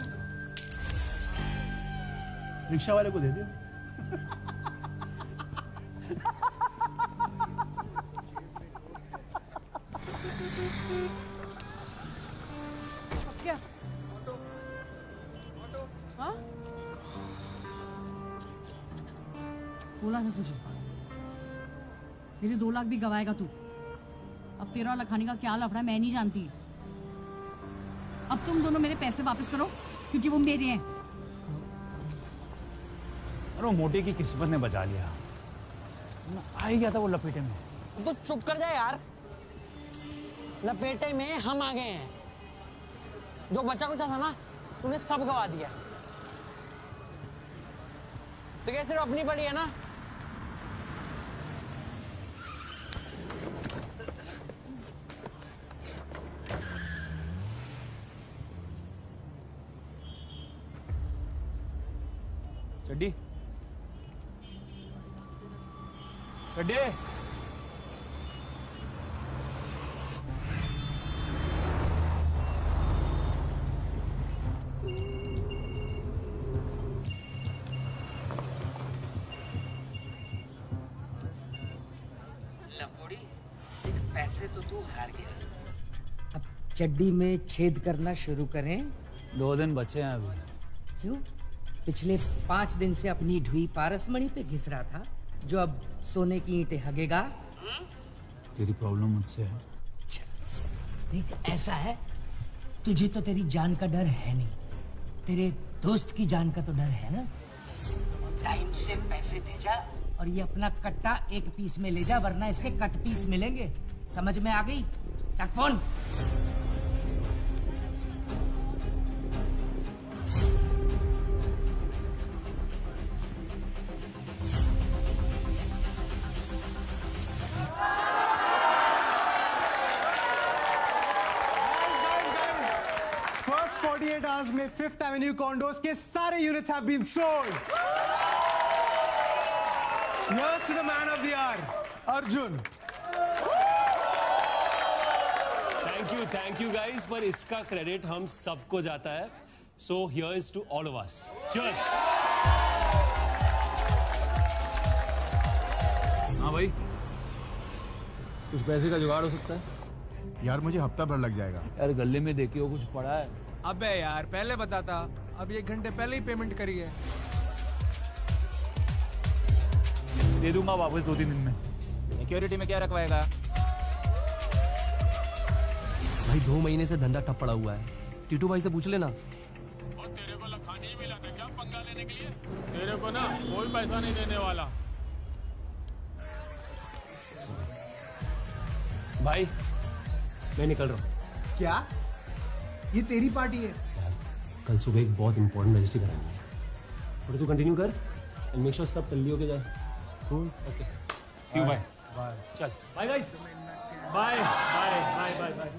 रिक्शा वाले को दे दे। क्या? हाँ? बोला था तुझे, मेरे 2 लाख भी गवाएगा तू। अब तेरा वाला खाने का क्या लफड़ा मैं नहीं जानती। अब तुम दोनों मेरे पैसे वापस करो, क्योंकि वो मेरे हैं। अरे वो मोटे की किस्मत ने बचा लिया, आ ही गया था वो लपेटे में। तो चुप कर जाए यार, लपेटे में हम आ गए हैं। जो बचा कुछ था ना, तूने सब गवा दिया। तो क्या सिर्फ अपनी पड़ी है ना? चड्डी चड्डी लंगोड़ी, देख पैसे तो तू हार गया। अब चड्डी में छेद करना शुरू करें। 2 दिन बचे हैं अभी। क्यों? पिछले 5 दिन से अपनी ढुई पारसमणि पे घिस रहा था, जो अब सोने की ईंटें हगेगा। तेरी प्रॉब्लम मुझसे है। देख ऐसा है, तुझे तो तेरी जान का डर है नहीं, तेरे दोस्त की जान का तो डर है ना। टाइम से पैसे दे जा और ये अपना कट्टा 1 पीस में ले जा, वरना इसके कट पीस मिलेंगे। समझ में आ गई? रख फोन। फ्रांस में 5th एवेन्यू कॉन्डोज के सारे units have been sold. Here's to the man of the hour, Arjun. Thank you guys, पर इसका क्रेडिट हम सबको जाता है। So here is to all of us. Cheers. हाँ भाई, कुछ पैसे का जुगाड़ हो सकता है? यार मुझे हफ्ता भर लग जाएगा। यार गले में देखिए, वो कुछ पड़ा है। अबे यार पहले बताता, अब 1 घंटे पहले ही पेमेंट करी है। दे दूंगा वापस 2-3 दिन में। सिक्योरिटी में क्या रखवाएगा? भाई 2 महीने से धंधा ठप पड़ा हुआ है, टीटू भाई से पूछ लेना। तेरे को लखानी मिला था क्या पंगा लेने के लिए? तेरे को ना कोई पैसा नहीं देने वाला। भाई मैं निकल रहा हूँ। क्या? ये तेरी पार्टी है? कल सुबह एक बहुत इंपॉर्टेंट रजिस्ट्री करानी है, और तू कंटिन्यू कर एंड मेक श्योर सब टल्ली होके जाए। Cool, okay, see you, bye. चल bye guys, bye bye bye bye bye.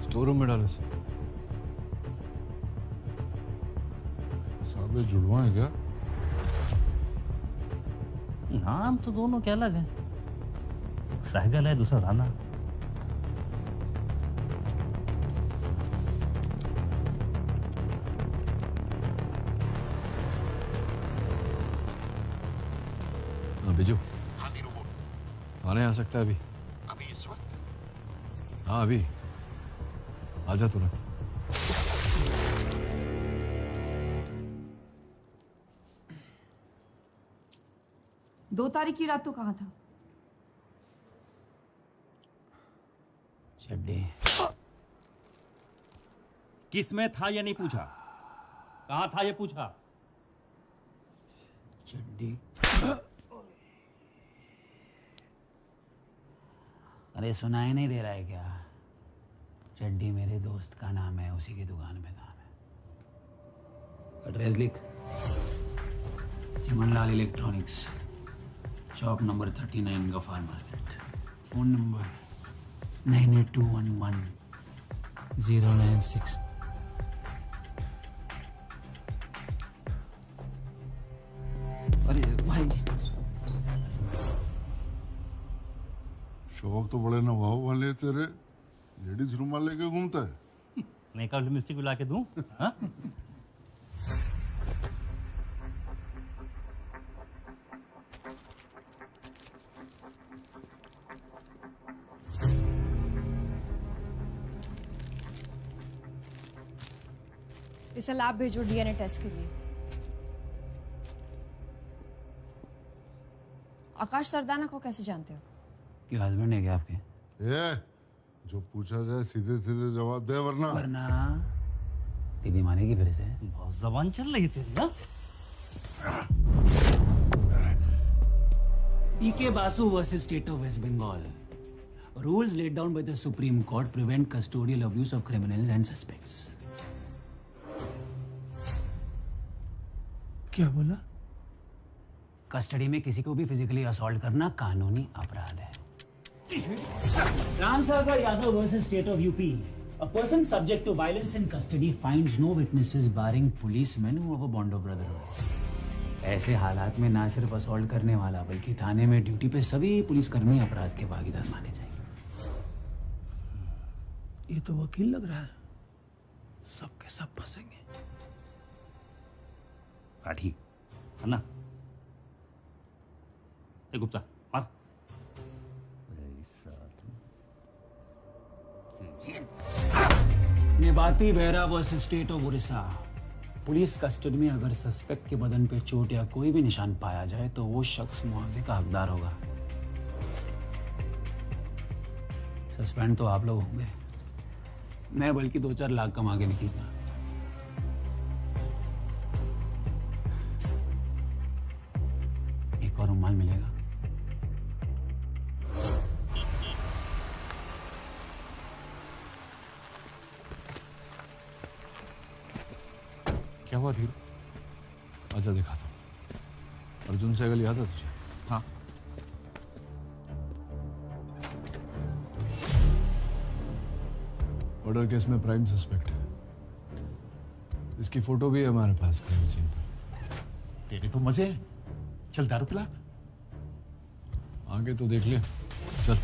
Store room में डालो। साहब ये जुड़वा है क्या? नाम तो दोनों के अलग है, सहगल है, दूसरा राना। हाँ बिजू, आने आ सकता है अभी? अभी इस वक्त? हाँ अभी आजा तुरंत। 2 तारीख की रात तो कहाँ था? चड्डी किस में था ये नहीं पूछा, कहाँ था ये पूछा। चड्डी अरे सुनाई नहीं दे रहा है क्या? चड्डी मेरे दोस्त का नाम है, उसी की दुकान में काम है। एड्रेस लिख। Chimanlal electronics, shop number 39 Gaffar market. Phone number 98211096। अरे भाई, शौक तो बड़े नवाब वाले हैं तेरे, लेडीज रुमाल लेके घूमता है। मेकअप लिपस्टिक भी ला के दूं? हाँ? इसे लैब भेजो डीएनए टेस्ट के लिए। आकाश सरदाना को कैसे जानते हो? क्या हस्बैंड है क्या आपके? ये जो पूछा जाए सीधे सीधे जवाब दे, वरना दीदी मानेगी फिर से। बहुत जबान चल रही तेरी ना। DK Basu versus State of West Bengal. Rules laid down by the Supreme Court prevent custodial abuse of criminals and suspects. क्या बोला? कस्टडी में किसी को भी फिजिकली असॉल्ट करना कानूनी अपराध है। Ramsagar Yadav versus State of UP. A person subject to violence in custody finds no witnesses barring policemen who have a bond of brotherhood. ऐसे हालात में ना सिर्फ असॉल्ट करने वाला बल्कि थाने में ड्यूटी पे सभी पुलिसकर्मी अपराध के भागीदार माने जाएंगे। ये तो वकील लग रहा है, सबके सब फंसेंगे। ठीक है ना? ए गुप्ता मार। Nilabati Behera versus state of Orissa. Police custody में अगर सस्पेक्ट के बदन पे चोट या कोई भी निशान पाया जाए तो वो शख्स मुआवजे का हकदार होगा। सस्पेंड तो आप लोग होंगे, मैं बल्कि 2-4 लाख कमा के निकलूंगा। एक और रुमाल मिलेगा। क्या हुआ धीरू? आजा दिखाता हूँ। अर्जुन सहगल याद है तुझे? हाँ। मर्डर केस में प्राइम सस्पेक्ट है। इसकी फोटो भी है हमारे पास क्राइम सीन पर। तेरे तो मजे हैं। चल दारू पिला। आगे तो देख ले, चल।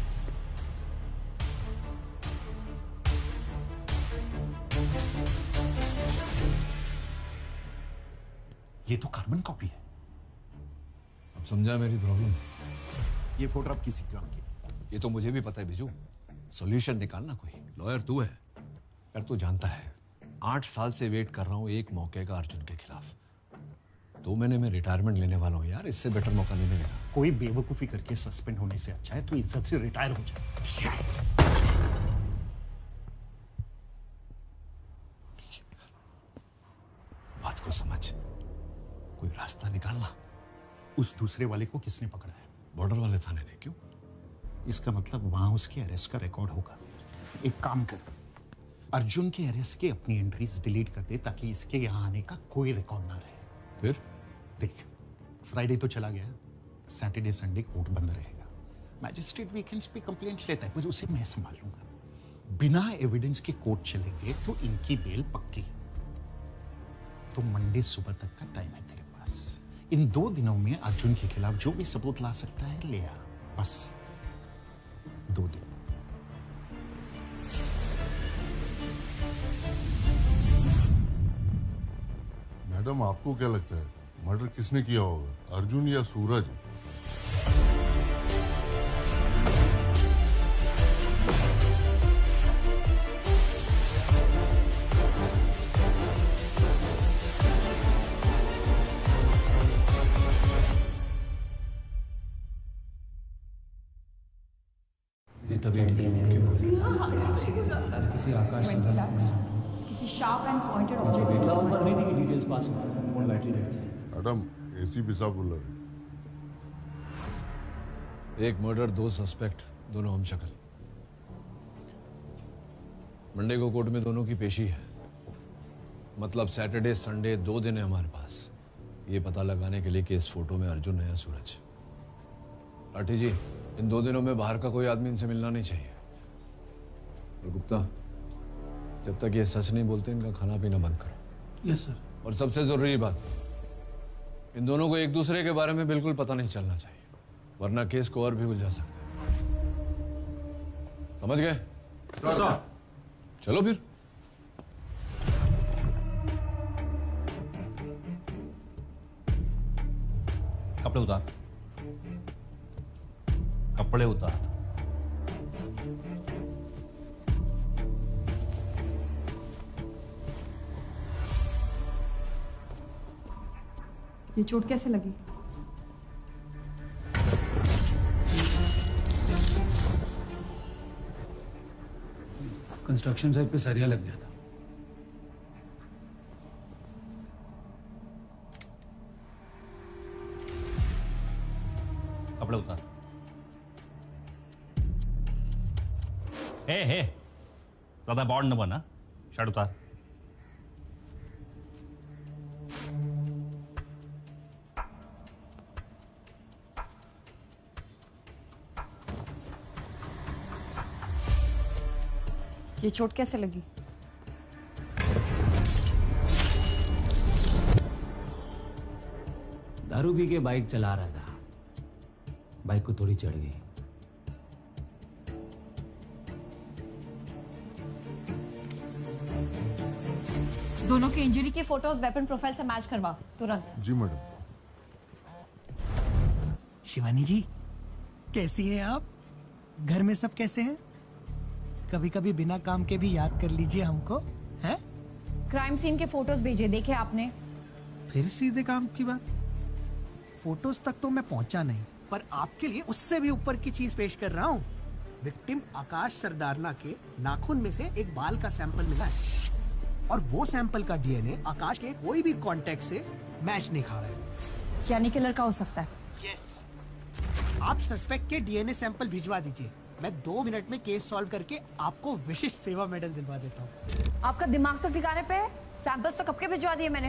ये तो कार्बन कॉपी है। अब समझा मेरी प्रॉब्लम? ये फोटो अब किसी काम की? ये तो मुझे भी पता है बिजू। सॉल्यूशन निकालना कोई। लॉयर तू है, पर तू जानता है 8 साल से वेट कर रहा हूं एक मौके का अर्जुन के खिलाफ। 2 महीने में रिटायरमेंट लेने वाला हूं यार, इससे बेटर मौका नहीं मिलेगा। कोई बेवकूफी करके सस्पेंड होने से अच्छा है तो इज्जत से रिटायर हो जाए। बात को समझ, कोई रास्ता निकालना। उस दूसरे वाले को किसने पकड़ा है? बॉर्डर वाले थाने ने। क्यों? इसका मतलब वहां उसके अरेस्ट का रिकॉर्ड होगा। एक काम कर, अर्जुन के अरेस्ट की अपनी एंट्रीज डिलीट कर दे ताकि इसके यहाँ आने का कोई रिकॉर्ड ना रहे। फिर देख, फ्राइडे तो चला गया, सैटरडे संडे कोर्ट बंद रहेगा। मैजिस्ट्रेट वीकेंड्स पे कंप्लेंट्स लेता है, पर उसे मैं संभाल लूंगा। बिना एविडेंस के कोर्ट चलेंगे तो इनकी बेल पक्की। तो मंडे सुबह तक का टाइम है तेरे पास। इन 2 दिनों में अर्जुन के खिलाफ जो भी सबूत ला सकता है ले आ। बस 2 दिन। मैडम आपको क्या लगता है मर्डर किसने किया होगा, अर्जुन या सूरज? किसी आकाश किसी sharp and pointed object details pass हुआ, फोन बैटरी डेड थी। मैडम एसी पिसा कूलर। एक मर्डर, 2 सस्पेक्ट, दोनों हम शक्ल। मंडे को कोर्ट में दोनों की पेशी है। मतलब सैटरडे संडे 2 दिन है हमारे पास ये पता लगाने के लिए कि इस फोटो में अर्जुन है या सूरज। लाठी जी, इन 2 दिनों में बाहर का कोई आदमी इनसे मिलना नहीं चाहिए। और गुप्ता, जब तक ये सच नहीं बोलते इनका खाना पीना बंद करो। Yes sir. और सबसे जरूरी बात, इन दोनों को एक दूसरे के बारे में बिल्कुल पता नहीं चलना चाहिए, वरना केस को और भी उलझा सकते हैं। समझ गए? चलो फिर। कपड़े उतार, कपड़े उतार। ये चोट कैसे लगी? कंस्ट्रक्शन साइट पे सरिया लग गया था। कपड़े उतार। हे ज्यादा बॉन्ड न बना, शर्ट उतार। ये चोट कैसे लगी? दारू पी के बाइक चला रहा था, बाइक को थोड़ी चढ़ गई। दोनों की इंजरी की फोटोज वेपन प्रोफाइल से मैच करवा तुरंत। जी मैडम। शिवानी जी, कैसी हैं आप? घर में सब कैसे हैं? कभी कभी बिना काम के भी याद कर लीजिए हमको, हैं? क्राइम सीन के फोटोज भेजे, देखे आपने? फिर सीधे काम की बात। फोटोज तक तो मैं पहुंचा नहीं, पर आपके लिए उससे भी ऊपर की चीज पेश कर रहा हूँ। विक्टिम आकाश सरदारना के नाखून में से एक बाल का सैंपल मिला है और वो सैंपल का डीएनए आकाश के कोई भी कॉन्टेक्ट से मैच नहीं खा रहा है। यानी किलर का हो सकता है? यस। आप सस्पेक्ट के डीएनए सैंपल भिजवा दीजिए, मैं 2 मिनट में केस सॉल्व करके आपको विशिष्ट सेवा मेडल दिलवा देता हूँ। आपका दिमाग तो ठिकाने पे है? सैंपल्स तो कब के भिजवा दिए मैंने।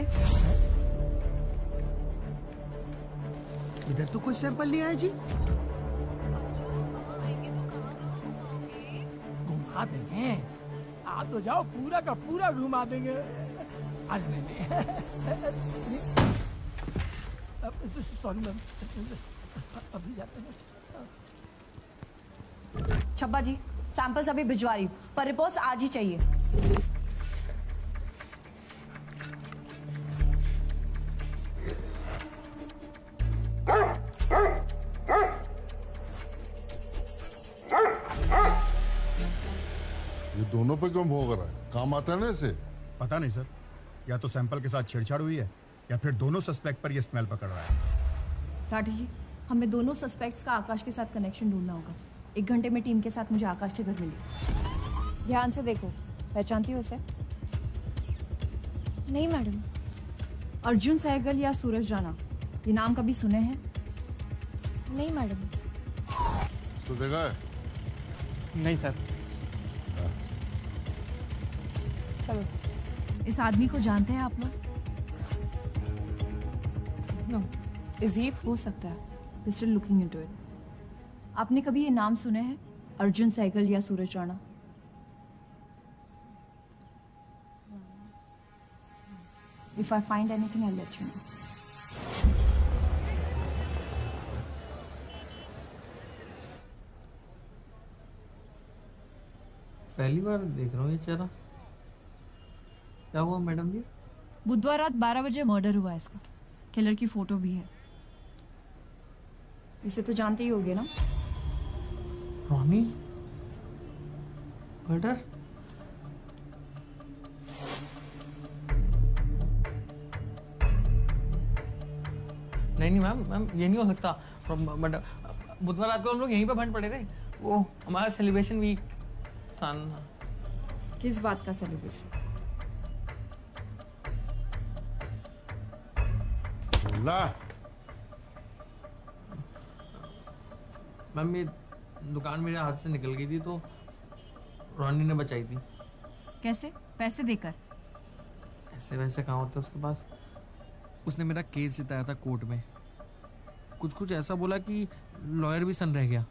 इधर तो कोई सैंपल नहीं आया जी। घुमा देंगे, आप तो जाओ, पूरा का पूरा घुमा देंगे। सॉरी मैम, अभी जाते हैं। छब्बा जी, सैंपल्स अभी भिजवा रही हूँ, पर रिपोर्ट्स आज ही चाहिए। ये दोनों पे क्यों भोग रहा है? काम आता है ना इसे? पता नहीं सर, या तो सैंपल के साथ छेड़छाड़ हुई है या फिर दोनों सस्पेक्ट पर ये स्मेल पकड़ रहा है। राठी जी, हमें दोनों सस्पेक्ट्स का आकाश के साथ कनेक्शन ढूंढना होगा। 1 घंटे में टीम के साथ मुझे आकाश के घर मिली। ध्यान से देखो, पहचानती हो इसे? नहीं मैडम। अर्जुन सहगल या सूरज राणा, ये नाम कभी सुने हैं? नहीं मैडम। इसको देखा है? नहीं सर। चलो, इस आदमी को जानते हैं आप लोग? No, is he? हो सकता है, we still looking into it. आपने कभी ये नाम सुने हैं, अर्जुन सहगल या सूरज Rana? If I find anything, I'll let you know. पहली बार देख रहा हूँ ये चेहरा। क्या हुआ मैडम जी? बुधवार रात 12 बजे मर्डर हुआ है इसका। किलर की फोटो भी है। इसे तो जानते ही होगे ना? Ronnie murder? नहीं मैम, ये नहीं हो सकता। बुधवार रात को हम लोग यहीं पे भंड पड़े थे, वो हमारा सेलिब्रेशन वीक था ना। किस बात का सेलिब्रेशन? मैम ये दुकान मेरे हाथ से निकल गई थी तो रॉनी ने बचाई थी। कैसे? पैसे देकर? ऐसे वैसे कहाँ होते उसके पास। उसने मेरा केस जिताया था कोर्ट में। कुछ कुछ ऐसा बोला कि लॉयर भी सन रह गया।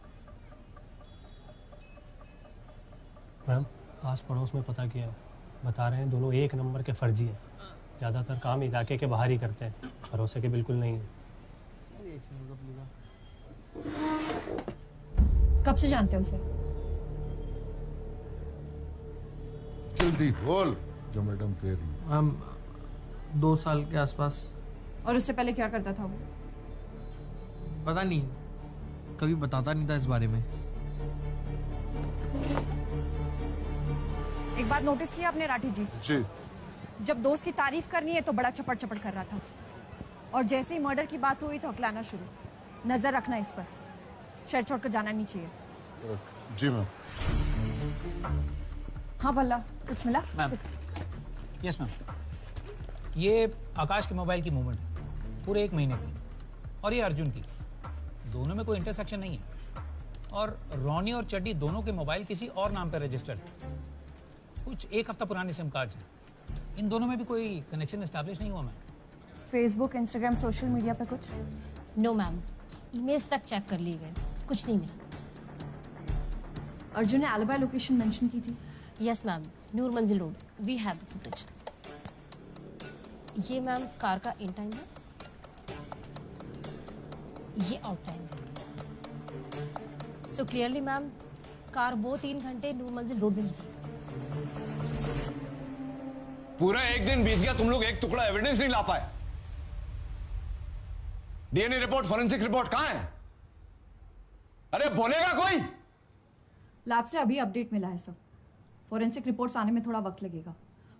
मैम आस पड़ोस में पता किया है, बता रहे हैं दोनों एक नंबर के फर्जी हैं। ज़्यादातर काम इलाके के बाहर ही करते हैं, भरोसे के बिल्कुल नहीं है। कब से जानते हो उसे? जल्दी बोल जो मैडम कह रही है। हम 2 साल के आसपास। और उससे पहले क्या करता था वो? पता नहीं, कभी बताता नहीं था इस बारे में। एक बात नोटिस किया आपने राठी जी? जी। जब दोस्त की तारीफ करनी है तो बड़ा चपड़ चपड़ कर रहा था, और जैसे ही मर्डर की बात हुई तो हकलाना शुरू। नजर रखना इस पर, शहर छोड़कर जाना नहीं चाहिए। जी मैम। हाँ भल्ला, कुछ मिला? यस मैम, ये आकाश के मोबाइल की मूवमेंट है पूरे 1 महीने की, और ये अर्जुन की। दोनों में कोई इंटरसेक्शन नहीं है, और रोनी और चड्डी दोनों के मोबाइल किसी और नाम पर रजिस्टर्ड है। कुछ 1 हफ्ता पुराने सिम कार्ड्स हैं। इन दोनों में भी कोई कनेक्शन एस्टैब्लिश नहीं हुआ ma'am. Facebook, Instagram, social media पे कुछ? नो मैम, ईमेल्स तक चेक कर लिए गए, कुछ नहीं मिला। अर्जुन ने एलिबाई लोकेशन मेंशन की थी। Yes ma'am, Noor Manzil road, we have the footage. ये मैम कार का इन टाइम है, ये आउट टाइम है। सो क्लियरली मैम, कार वो 3 घंटे नूर मंजिल रोड में ही थी। पूरा 1 दिन बीत गया, तुम लोग एक टुकड़ा एविडेंस नहीं ला पाए। डीएनए रिपोर्ट, फॉरेंसिक रिपोर्ट कहां है? अरे बोलेगा कोई? लैब से अभी अपडेट मिला है सब। फॉरेंसिक रिपोर्ट्स आने में थोड़ा वक्त लगेगा,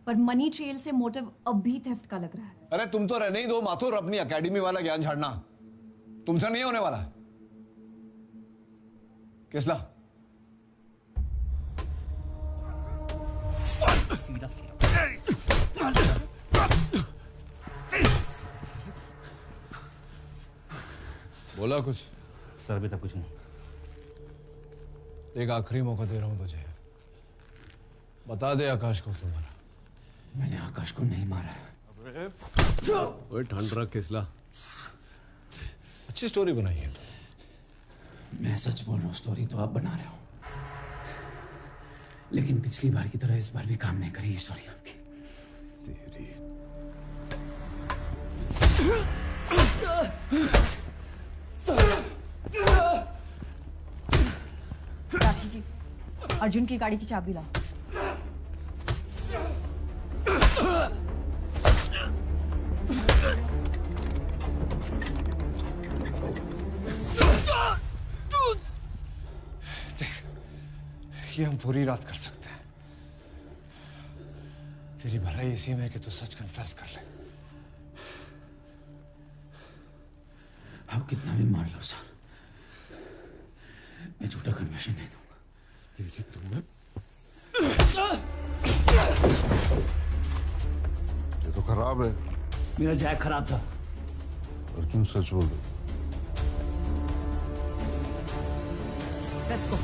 पर मनी ट्रेल से मोटिव अब भी थेफ्ट का लग रहा है। अरे तुम तो रहने ही दो माथुर, अपनी एकेडमी वाला ज्ञान झाड़ना तुमसे नहीं होने वाला है। किसला बोला कुछ? सर अभी तक कुछ नहीं। एक आखिरी मौका दे रहा हूं तुझे, बता दे आकाश को क्यों मारा। मैंने आकाश को नहीं मारा है। ओए ठंड रख किसला, अच्छी स्टोरी बनाई है तो। मैं सच बोल रहा हूँ, स्टोरी तो आप बना रहे हो, लेकिन पिछली बार की तरह इस बार भी काम नहीं करेगी स्टोरी आपकी। राठी जी, अर्जुन की गाड़ी की चाबी लाओ। ये हम पूरी रात कर सकते हैं। तेरी भलाई इसी में है कि तू सच कन्फेस कर ले। आप कितना भी मार लो सर, मैं झूठा कन्फेशन नहीं दूंगा। तेरी तुम्हें ये तो खराब है। मेरा जैक खराब था। अर्जुन सच बोल रहे। Let's go.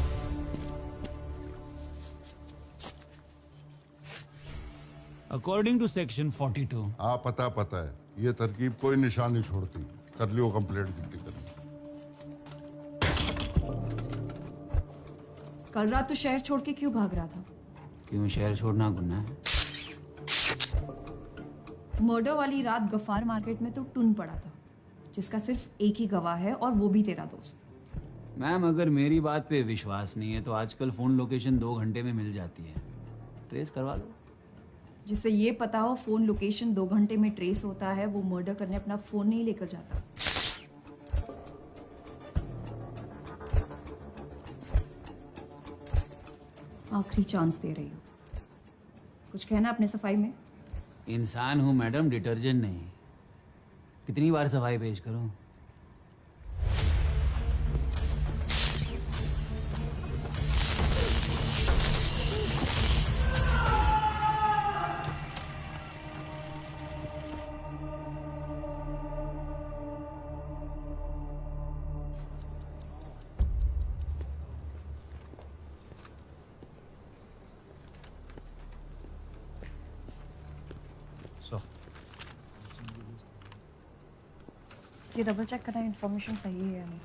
According to section 42। हाँ पता है, ये तरकीब कोई निशान नहीं छोड़ती। कर लियो कंप्लेंट कितनी करनी। कल रात तो शहर छोड़ के क्यों भाग रहा था? क्यों शहर छोड़ना गुनाह है? मर्डर वाली रात गफ्फार मार्केट में तो टुन पड़ा था, जिसका सिर्फ एक ही गवाह है और वो भी तेरा दोस्त। मैम अगर मेरी बात पे विश्वास नहीं है तो आजकल फोन लोकेशन 2 घंटे में मिल जाती है, ट्रेस करवा लो। जिससे ये पता हो फोन लोकेशन 2 घंटे में ट्रेस होता है, वो मर्डर करने अपना फोन नहीं लेकर जाता। आखिरी चांस दे रही हूँ, कुछ कहना अपने सफाई में? इंसान हूँ मैडम, डिटर्जेंट नहीं। कितनी बार सफाई पेश करूं? सो ये डबल चेक करना इन्फॉर्मेशन सही है या नहीं।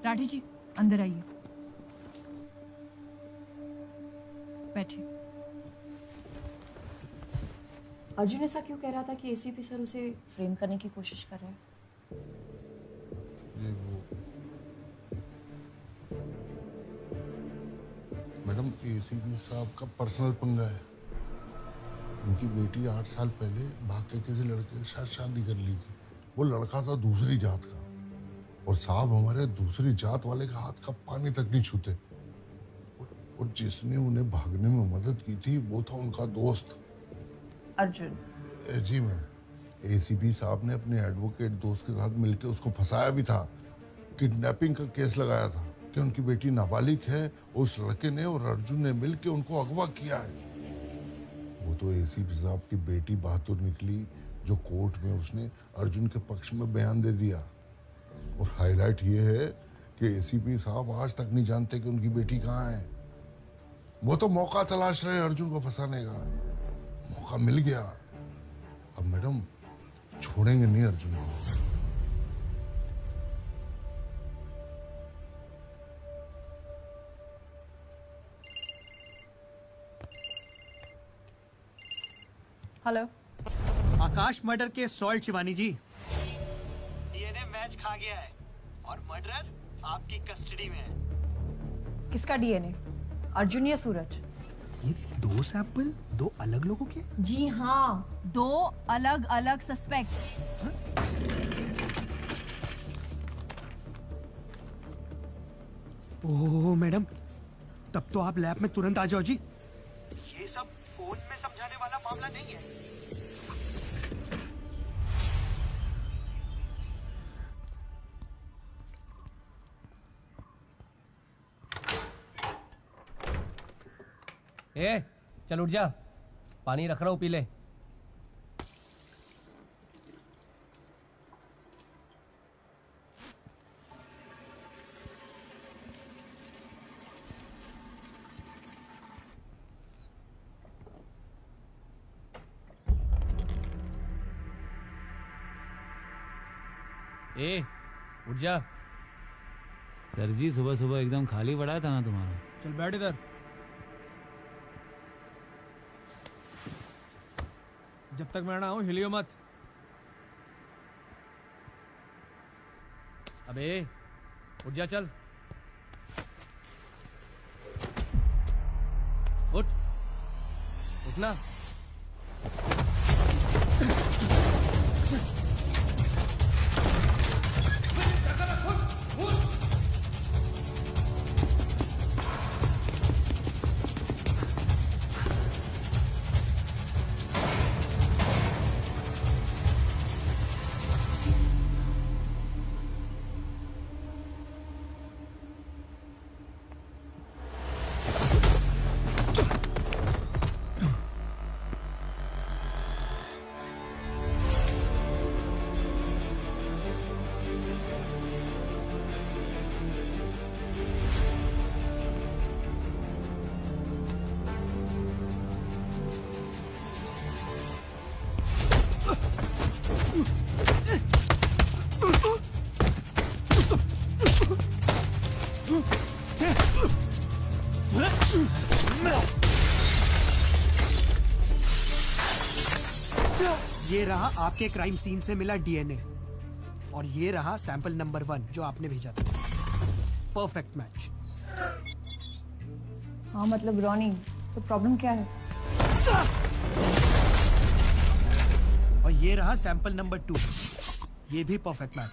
राठी जी अंदर आइए, बैठिए। अर्जुन ऐसा क्यों कह रहा था कि एसीपी सर उसे फ्रेम करने की कोशिश कर रहे हैं? मैडम एसीपी साहब का पर्सनल पंगा है। उनकी बेटी 8 साल पहले भाग के किसी लड़के के साथ शादी कर ली थी। वो लड़का था दूसरी जात का, और साहब हमारे दूसरी जात वाले का हाथ का पानी तक नहीं छूते। और जिसने उन्हें भागने में मदद की थी वो था उनका दोस्त अर्जुन। जी मैम, एसीपी साहब ने अपने एडवोकेट दोस्त के साथ मिलकर उसको फंसाया भी था। किडनैपिंग का केस लगाया था कि उनकी बेटी नाबालिग है, उस लड़के ने और अर्जुन ने मिलकर उनको अगवा किया है। वो तो एसीपी साहब की बेटी बहादुर निकली, जो कोर्ट में उसने अर्जुन के पक्ष में बयान दे दिया। और हाईलाइट ये है कि एसीपी साहब आज तक नहीं जानते कि उनकी बेटी कहाँ है। वो तो मौका तलाश रहे अर्जुन को फंसाने का। मौका मिल गया, अब मैडम छोड़ेंगे नहीं अर्जुन को। हेलो, आकाश मर्डर के सॉल्ट शिवानी जी। डीएनए मैच खा गया है और मर्डरर आपकी कस्टडी में है। किसका डीएनए, अर्जुन या सूरज? ये 2 सैंपल 2 अलग लोगों के? जी हाँ, 2 अलग अलग सस्पेक्ट्स। ओह मैडम, तब तो आप लैब में तुरंत आ जाओ जी। ये सब फोन में समझाने वाला मामला नहीं है। ए, चल उठ जा, पानी रख रहा हूँ, पी ले। ए, उठ जा। सर जी सुबह सुबह एकदम खाली पड़ा था ना तुम्हारा। चल बैठ इधर। जब तक मैं ना आऊं हिलियो मत। अबे उठ जा, चल उठ, उठना। ये रहा आपके क्राइम सीन से मिला डीएनए, और ये रहा सैंपल नंबर 1 जो आपने भेजा था। Perfect match. हाँ मतलब रॉनी, तो प्रॉब्लम क्या है? और ये रहा सैंपल नंबर 2, ये भी परफेक्ट मैच।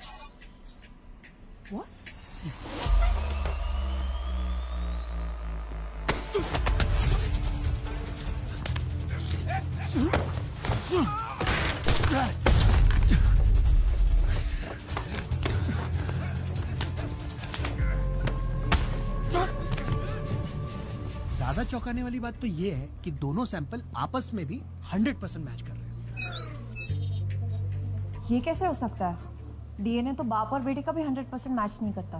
ज्यादा चौंकाने वाली बात तो ये है कि दोनों सैंपल आपस में भी 100% मैच कर रहे हैं। ये कैसे हो सकता है? डीएनए तो बाप और बेटे का भी 100% मैच नहीं करता।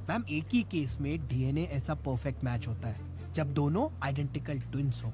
मैम एक ही केस में डीएनए ऐसा परफेक्ट मैच होता है जब दोनों आइडेंटिकल ट्विंस हो।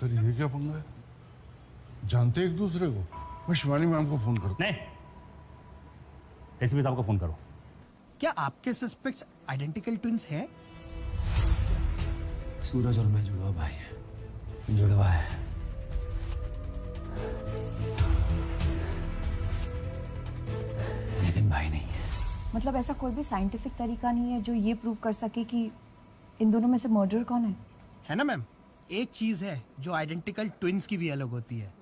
सर ये क्या पंगा है? जानते एक दूसरे को? मैं शिवानी मैम को फोन करूं। नहीं, एसीपी साहब को फोन करो। क्या आपके सस्पेक्ट्स आइडेंटिकल ट्विंस हैं? सूरज और मैं जुड़वा भाई है, जुड़वा है। लेकिन भाई नहीं है। मतलब ऐसा कोई भी साइंटिफिक तरीका नहीं है जो ये प्रूव कर सके कि इन दोनों में से मर्डर कौन है? है ना मैम, एक चीज है जो आइडेंटिकल ट्विंस की भी अलग होती है,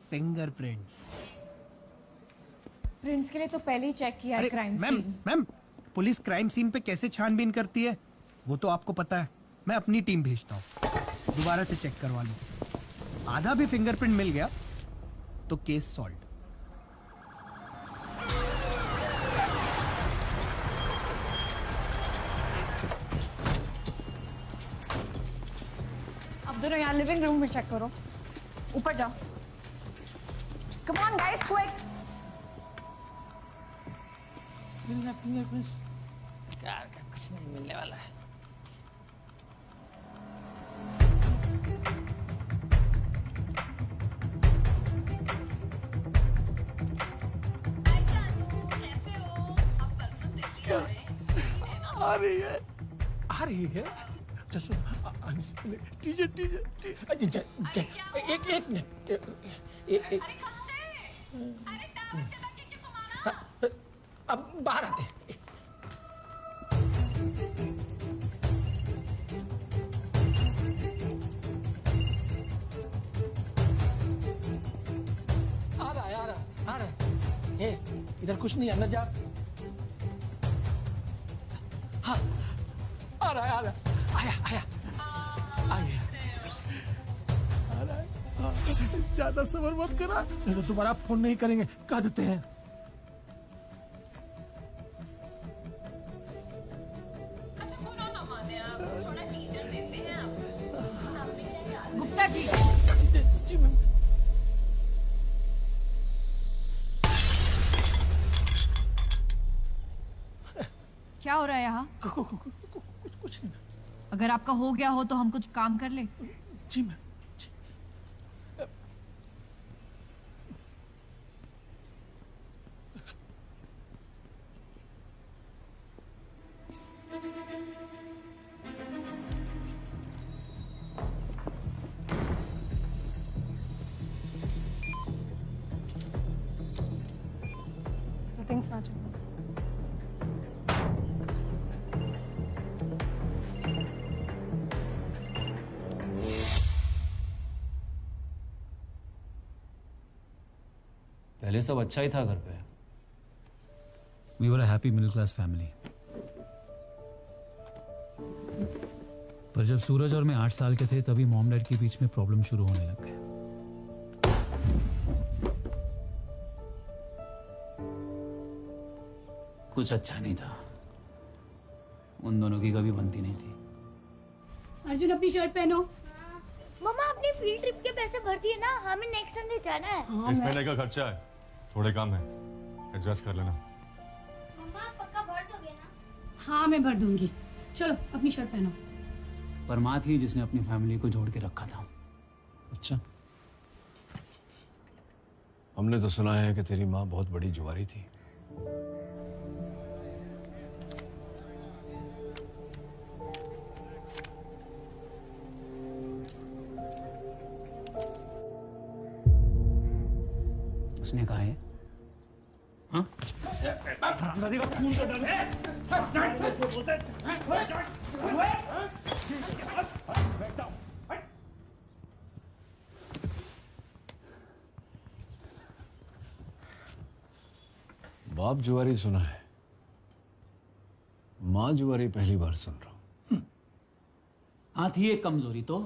फिंगरप्रिंट्स। प्रिंट्स के लिए तो पहले ही चेक किया है crime ma'am scene. Ma'am police crime scene पे कैसे छानबीन करती है वो तो आपको पता है। मैं अपनी टीम भेजता हूँ, दोबारा से चेक करवा लो। आधा भी फिंगरप्रिंट मिल गया तो केस सॉल्व। अब दोनों यहाँ लिविंग रूम में चेक करो, ऊपर जाओ। Come on guys, quick. Car का कुछ नहीं मिलने वाला है। आ रही है, आ रही है। जसू आने से पहले टीजे टीजे एक मिनट एक अब बाहर आते हैं। आ रहा है। ए, इधर कुछ नहीं है, अंदर जा। हाँ, आ रहा है। आया आ रहा है। ज्यादा सबर मत करा, नहीं तो दोबारा फोन नहीं करेंगे, कह देते हैं। गुप्ता जी, क्या हो रहा है यहाँ? कुछ नहीं। अगर आपका हो गया हो तो हम कुछ काम कर ले। जी मैम। Nothing's matching. पहले सब अच्छा ही था घर पे। We were a happy middle class family. पर जब सूरज और मैं 8 साल के थे तभी मॉम डैड के बीच में प्रॉब्लम शुरू होने लग गए। कुछ अच्छा नहीं था, उन दोनों की कभी बनती नहीं थी। अर्जुन अपनी शर्ट पहनो। मम्मा अपनी फील्ड ट्रिप के पैसे भर दिए ना, हमें नेक्स्ट संडे जाना है। इस महीने का खर्चा है, थोड़े काम है, एडजस्ट कर लेना। मम्मा पक्का भर दोगे ना? हाँ मैं भर दूंगी। चलो अपनी शर्ट पहनो। पर माँ थी जिसने अपनी फैमिली को जोड़ के रखा था। अच्छा, हमने तो सुना है कि तेरी माँ बहुत बड़ी जुआरी थी। उसने कहा है हाँ? बाप जुआरी सुना है, माँ जुआरी पहली बार सुन रहा हूं। हाँ थी एक कमजोरी तो,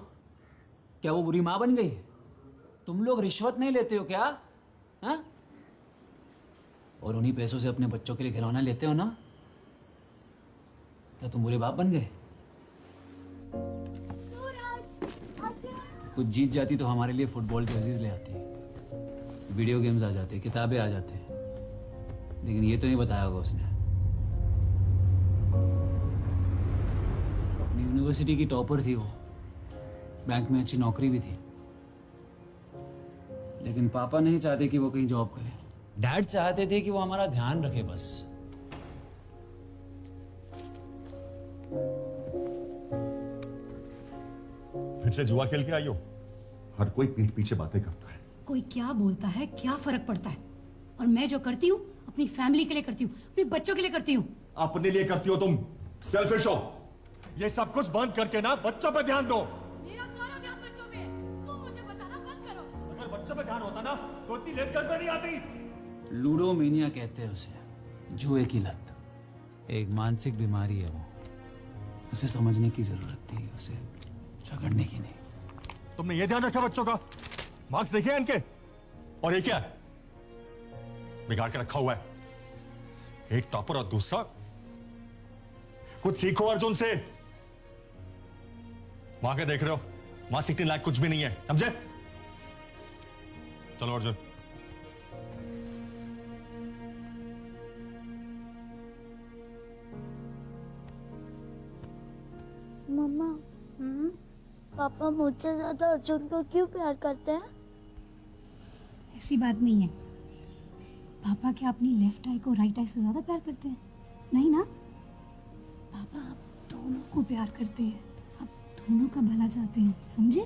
क्या वो बुरी माँ बन गई? तुम लोग रिश्वत नहीं लेते हो क्या? हाँ? और उन्हीं पैसों से अपने बच्चों के लिए खिलौना लेते हो ना? क्या तुम बुरे बाप बन गए? कुछ जीत जाती तो हमारे लिए फुटबॉल जर्सीज ले आती, वीडियो गेम्स आ जाते, किताबें आ जाते, लेकिन ये तो नहीं बताया होगा उसने। अपनी यूनिवर्सिटी की टॉपर थी वो, बैंक में अच्छी नौकरी भी थी, लेकिन पापा नहीं चाहते कि वो कहीं जॉब करे। डैड चाहते थे कि वो हमारा ध्यान रखे बस। फिर से जुआ खेल के आई हो? हर कोई पीठ पीछे बातें करता है। कोई क्या बोलता है, क्या फर्क पड़ता है? और मैं जो करती हूँ अपनी फैमिली के लिए करती हूँ, अपने बच्चों के लिए करती हूँ। अपने लिए करती हो तुम, सेल्फिश हो। ये सब कुछ बंद करके ना बच्चों पे ध्यान दो। मेरा सारा ध्यान बच्चों पे है, तुम मुझे बताना बंद करो। अगर बच्चों पे ध्यान होता ना तो इतनी लेट घर पे नहीं आती। लूडोमेनिया कहते हैं उसे, जुए की लत। एक मानसिक बीमारी है वो, उसे समझने की जरूरत थी, उसे झगड़ने की नहीं। तुमने ये ध्यान रखा बच्चों का? मार्क्स देखे इनके? और ये क्या है? बिगाड़ के रखा हुआ है। एक टॉपर और दूसरा। कुछ सीखो अर्जुन से। मां के देख रहे हो, मां सीखने लायक कुछ भी नहीं है, समझे? चलो अर्जुन। मम्मा, पापा मुझसे ज्यादा अर्जुन को क्यों प्यार करते हैं? ऐसी बात नहीं है। पापा क्या अपनी लेफ्ट आई को राइट आई से ज्यादा प्यार करते हैं? नहीं ना। पापा आप दोनों को प्यार करते हैं, आप दोनों का भला चाहते हैं, समझे?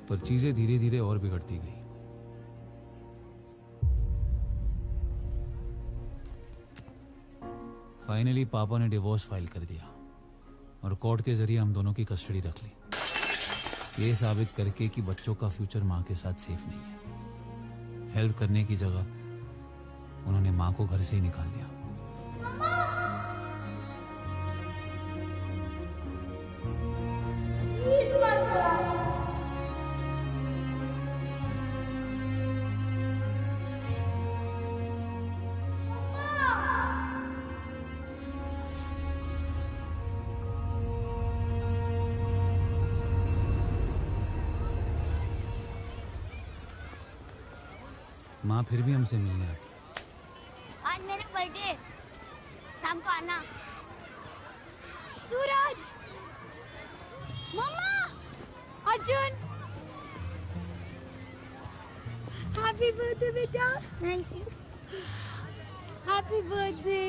पर चीजें धीरे धीरे और बिगड़ती गई। फाइनली पापा ने डिवोर्स फाइल कर दिया और कोर्ट के जरिए हम दोनों की कस्टडी रख ली, ये साबित करके कि बच्चों का फ्यूचर माँ के साथ सेफ नहीं है। हेल्प करने की जगह उन्होंने माँ को घर से ही निकाल दिया। माँ फिर भी हमसे मिलने आती। आज मेरा बर्थडे, शाम को आना। सूरज, मम्मा, अर्जुन, हैप्पी बर्थडे बेटा। Thank you. Happy birthday.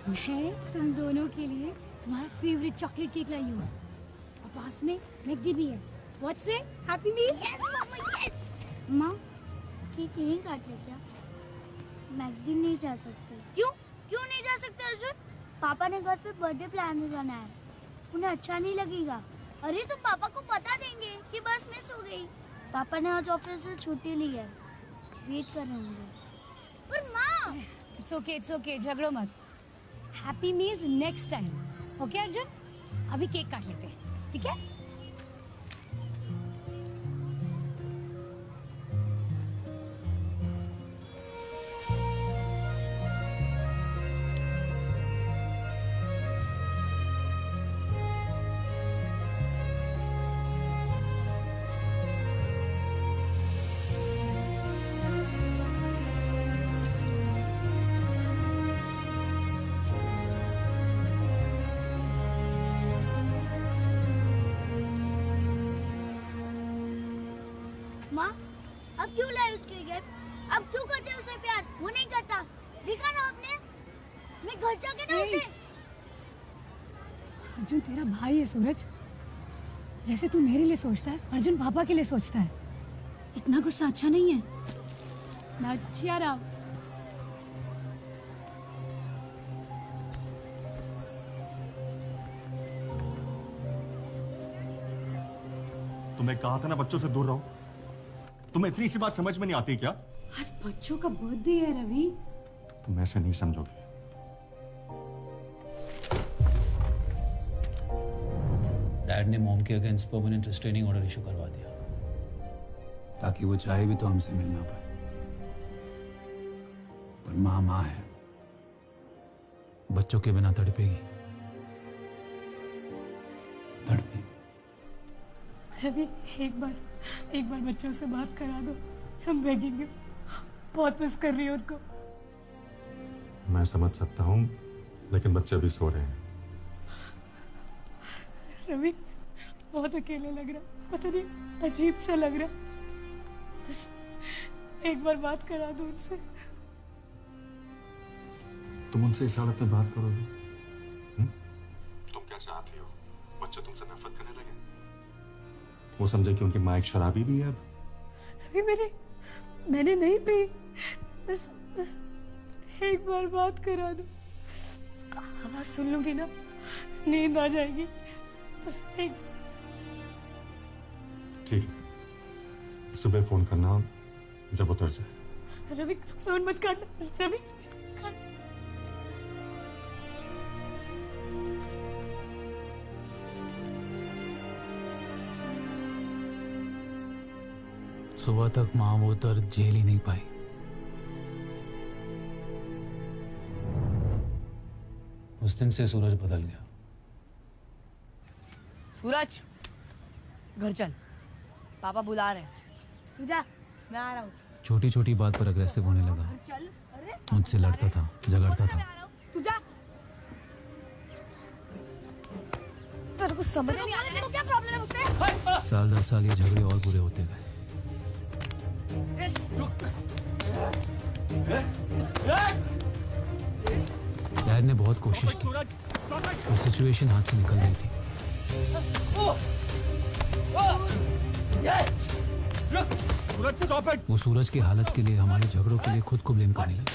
मैं तुम दोनों के लिए तुम्हारा फेवरेट चॉकलेट केक लाई हूँ, और पास में मैकडी भी है। व्हाट्स से हैप्पी मील। यस मम्मा, यस। माँ केक नहीं काटे क्या? मैकडी नहीं जा सकते। क्यों? क्यों नहीं जा सकते अर्जुन? पापा ने घर पे बर्थडे प्लान भी बनाया है, उन्हें अच्छा नहीं लगेगा। अरे तो पापा को बता देंगे कि बस मिस हो गई। पापा ने आज ऑफिस से छुट्टी ली है, वेट कर रहे होंगे। पर माँ, इट्स ओके, झगड़ो मत। Happy meals next time, okay Arjun? अभी केक काट लेते हैं, ठीक है? अब क्यों लाए उसके गिफ्ट? अब क्यों करते उसे प्यार? वो नहीं करता, दिखा ना आपने। मैं घर जाके ना उसे। अर्जुन तेरा भाई है सूरज, जैसे तू मेरे लिए सोचता है अर्जुन पापा के लिए सोचता है। इतना गुस्सा अच्छा नहीं है ना। cheer up। तुम्हें कहा था ना बच्चों से दूर रहो। तुम्हें इतनी सी बात समझ में नहीं आती क्या? आज बच्चों का बर्थडे है रवि। तुम ऐसे नहीं समझोगे। डैड ने मॉम के against permanent restraining order issue करवा दिया ताकि वो चाहे भी तो हमसे मिल ना पाए। पर माँ माँ है, बच्चों के बिना तड़पेगी। तड़पी। रवि एक बार बच्चों से बात करा दो, हम बेगेंगे। बहुत मिस कर रही हूँ उनको। मैं समझ सकता हूँ, लेकिन बच्चे अभी सो रहे हैं। रवि बहुत अकेले लग रहा, पता नहीं अजीब सा लग रहा। बस एक बार बात करा दो उनसे। तुम उनसे इस हालत में बात करोगे? तुम क्या चाहती हो? बच्चे तुमसे नफरत करने लगे? वो समझे कि उनकी माँ एक शराबी भी है अब? अभी मैंने नहीं पी। बस एक बार बात करा दो, आवाज सुन लूंगी ना, नींद आ जाएगी। बस एक। ठीक है, सुबह फोन करना जब उतर जाए। रवि फोन मत काटना, रवि। सुबह तक माँ वो दर्द झेल ही नहीं पाई। उस दिन से सूरज बदल गया। सूरज घर चल, पापा बुला रहे हैं। तू जा, मैं आ रहा हूँ। छोटी छोटी बात पर अग्रेसिव होने लगा। चल। अरे मुझसे लड़ता था, झगड़ता था। तू जा। तेरे को समझ नहीं आ रहा है क्या प्रॉब्लम है मुझसे? साल 10 साल ये झगड़े और बुरे होते गए। डैड ने बहुत कोशिश की, पर सिचुएशन हाथ से निकल रही थी। वो सूरज की हालत के लिए, हमारे झगड़ों के लिए खुद को ब्लेम करने लगे।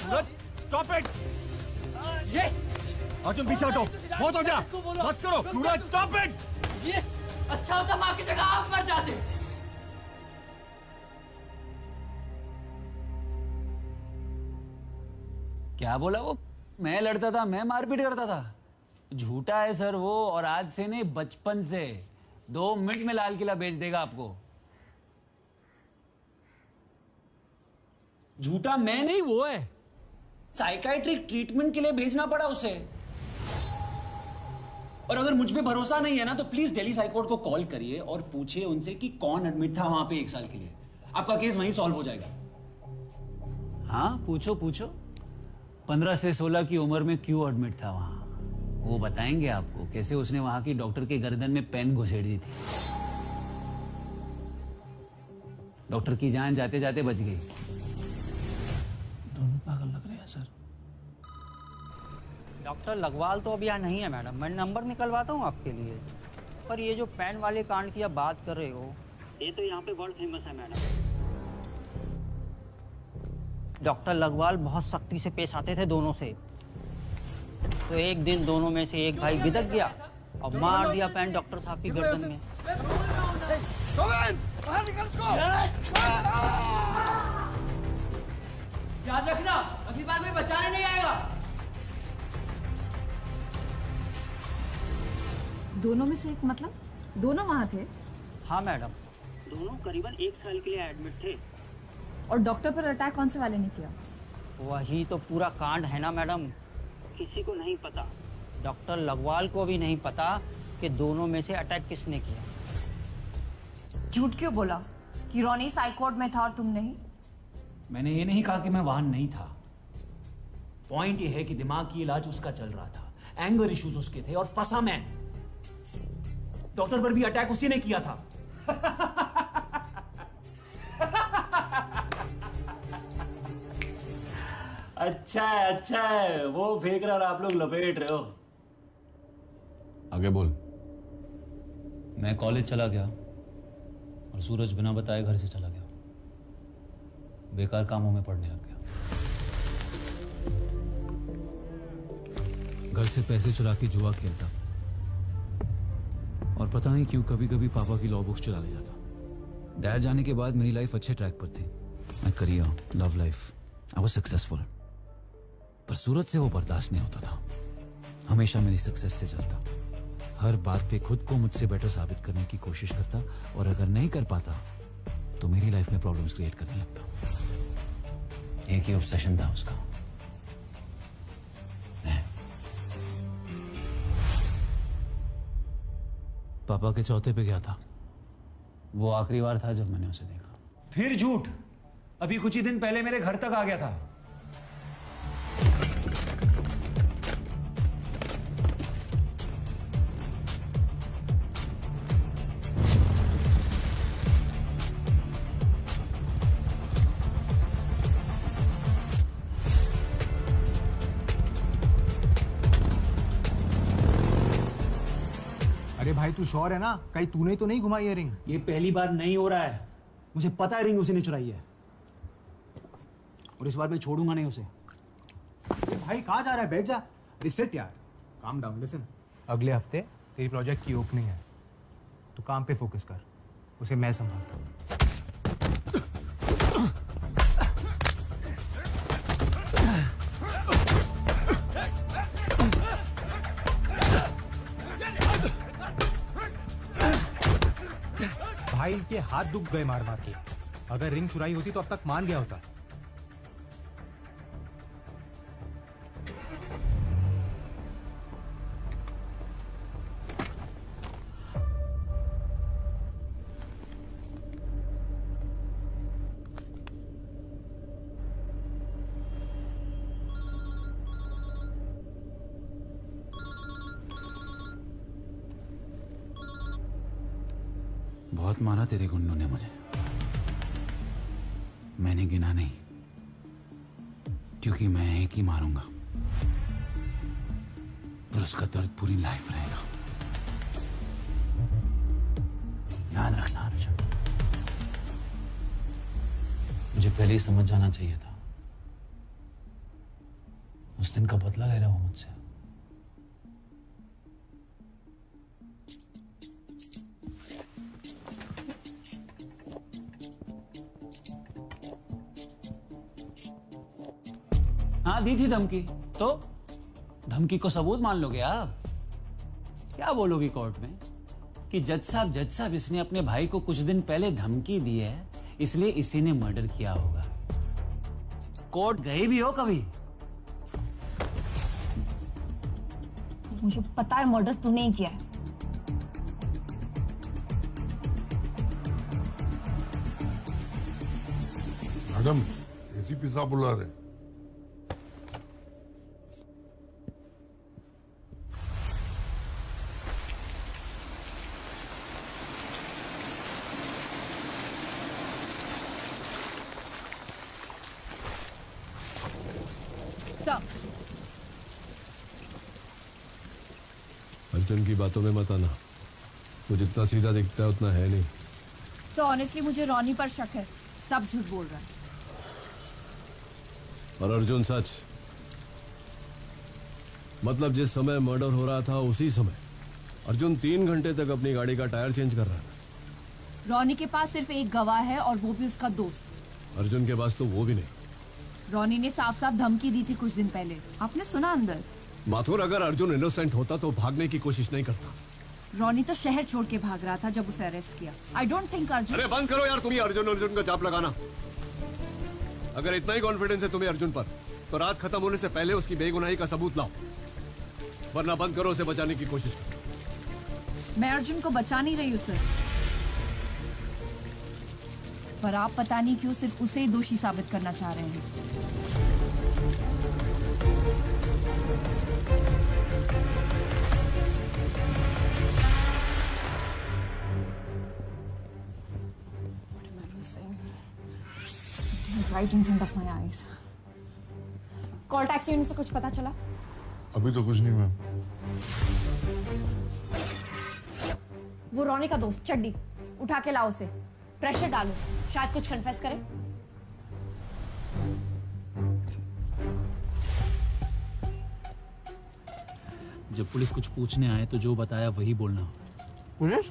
अर्जुन पीछे हटो, बहुत हो गया, बस करो। सूरज स्टॉप इट। यस, अच्छा होता माँ की जगह आप मर जाते। क्या बोला वो? मैं लड़ता था, मैं मारपीट करता था? झूठा है सर वो, और आज से नहीं बचपन से। 2 मिनट में लाल किला बेच देगा आपको। झूठा मैं नहीं, वो है। साइकाइट्रिक ट्रीटमेंट के लिए भेजना पड़ा उसे। और अगर मुझ पे भरोसा नहीं है ना, तो प्लीज दिल्ली हाईकोर्ट को कॉल करिए और पूछिए उनसे कि कौन एडमिट था वहां पे 1 साल के लिए। आपका केस वहीं सॉल्व हो जाएगा। हाँ पूछो पूछो, 15 से 16 की उम्र में क्यों एडमिट था वहां। वो बताएंगे आपको कैसे उसने वहां की डॉक्टर के गर्दन में पेन घुसेड़ दी थी। डॉक्टर की जान जाते जाते बच गई। दोनों पागल लग रहे हैं सर। डॉक्टर लगवाल तो अभी यहाँ नहीं है मैडम, मैं नंबर निकलवाता हूँ आपके लिए। पर ये जो पेन वाले कांड की आप बात कर रहे हो, ये तो यहाँ पे वर्ल्ड फेमस है मैडम। डॉक्टर लगवाल बहुत सख्ती से पेश आते थे दोनों से। तो एक दिन दोनों में से एक भाई बिदक गया और मार दिया पेन डॉक्टर साहब की गर्दन में। याद रखना, अगली बार कोई बचाने नहीं आएगा। दोनों में से एक मतलब दोनों वहाँ थे? हाँ मैडम, दोनों करीबन 1 साल के लिए एडमिट थे। और डॉक्टर पर अटैक कौन से वाले ने किया? वही तो पूरा कांड है ना मैडम, किसी को नहीं पता। डॉक्टर लगवाल को भी नहीं पता कि दोनों में से अटैक किसने किया। झूठ क्यों बोला कि रोनी साइकोर्ट में था और तुम नहीं? मैंने ये नहीं कहा कि मैं वहां नहीं था। पॉइंट ये है कि दिमाग की इलाज उसका चल रहा था, एंगर इश्यूज उसके थे, और फंसा मैं। डॉक्टर पर भी अटैक उसी ने किया था। अच्छा है, वो फेंक रहा और आप लोग लपेट रहे हो। आगे बोल। मैं कॉलेज चला गया और सूरज बिना बताए घर से चला गया। बेकार कामों में पड़ने लग गया। घर से पैसे चुरा के जुआ खेलता और पता नहीं क्यों कभी कभी पापा की लॉ बुक्स चला ले जाता। डैड जाने के बाद मेरी लाइफ अच्छे ट्रैक पर थी। My career, love life, I was successful. पर सूरज से वो बर्दाश्त नहीं होता था। हमेशा मेरी सक्सेस से चलता, हर बात पे खुद को मुझसे बेटर साबित करने की कोशिश करता और अगर नहीं कर पाता तो मेरी लाइफ में प्रॉब्लम्स क्रिएट करने लगता। एक ही ऑब्सेशन था उसका, मैं। पापा के चौथे पे गया था। वो आखिरी बार था जब मैंने उसे देखा। फिर झूठ। अभी कुछ ही दिन पहले मेरे घर तक आ गया था। अरे भाई तू श्योर है ना, कहीं तूने तो नहीं घुमाई है रिंग? ये पहली बार नहीं हो रहा है। मुझे पता है रिंग उसी ने चुराई है और इस बार मैं छोड़ूंगा नहीं उसे। भाई कहाँ जा रहा है? बैठ जा। रिसेट यार, काम डाउन। लिसन, अगले हफ्ते तेरी प्रोजेक्ट की ओपनिंग है, तो काम पे फोकस कर, उसे मैं संभालता हूँ। भाई के हाथ दुख गए मार मार के। अगर रिंग चुराई होती तो अब तक मान गया होता। बहुत मारा तेरे गुंडों ने मुझे, मैंने गिना नहीं, क्योंकि मैं एक ही मारूंगा पर उसका दर्द पूरी लाइफ रहेगा। याद रखना अर्जुन, मुझे पहले ही समझ जाना चाहिए था। उस दिन का बदला ले रहा हूं मुझसे। हाँ दी थी धमकी, तो धमकी को सबूत मान लोगे आप? क्या बोलोगी कोर्ट में कि जज साहब इसने अपने भाई को कुछ दिन पहले धमकी दी है, इसलिए इसी ने मर्डर किया होगा। कोर्ट गए भी हो कभी? मुझे पता है मर्डर तूने ही किया है। मैडम, एसीपी साहब बुला रहे हैं। अर्जुन की बातों में मत आना, वो जितना सीधा दिखता है उतना है नहीं। So honestly मुझे रॉनी पर शक है, सब झूठ बोल रहा है। और अर्जुन सच, मतलब जिस समय मर्डर हो रहा था उसी समय अर्जुन 3 घंटे तक अपनी गाड़ी का टायर चेंज कर रहा था। रॉनी के पास सिर्फ एक गवाह है और वो भी उसका दोस्त। अर्जुन के पास तो वो भी नहीं। रॉनी ने साफ साफ धमकी दी थी कुछ दिन पहले, आपने सुना अंदर? माथुर, अगर अर्जुन इनोसेंट होता तो भागने की कोशिश नहीं करता। रॉनी तो शहर छोड़ के भाग रहा था जब उसे अरेस्ट किया। I don't think Arjun. अरे बंद करो यार तुम्हें अर्जुन का जाप लगाना। अगर इतना ही कॉन्फिडेंस है तुम्हें अर्जुन पर, तो रात खत्म होने से पहले उसकी बेगुनाही का सबूत लाओ, वरना बंद करो उसे बचाने की कोशिश करो। मैं अर्जुन को बचा नहीं रही हूँ सर, पर आप पता नहीं क्यों सिर्फ उसे ही दोषी साबित करना चाह रहे हैं। Right in front of my eyes. Call taxi unit से कुछ पता चला? अभी तो कुछ नहीं मैम। वो रोनी का दोस्त चड्डी, उठा के लाओ उसे, प्रेशर डालो, शायद कुछ कन्फेस करे। जब पुलिस कुछ पूछने आए तो जो बताया वही बोलना। पुलिस?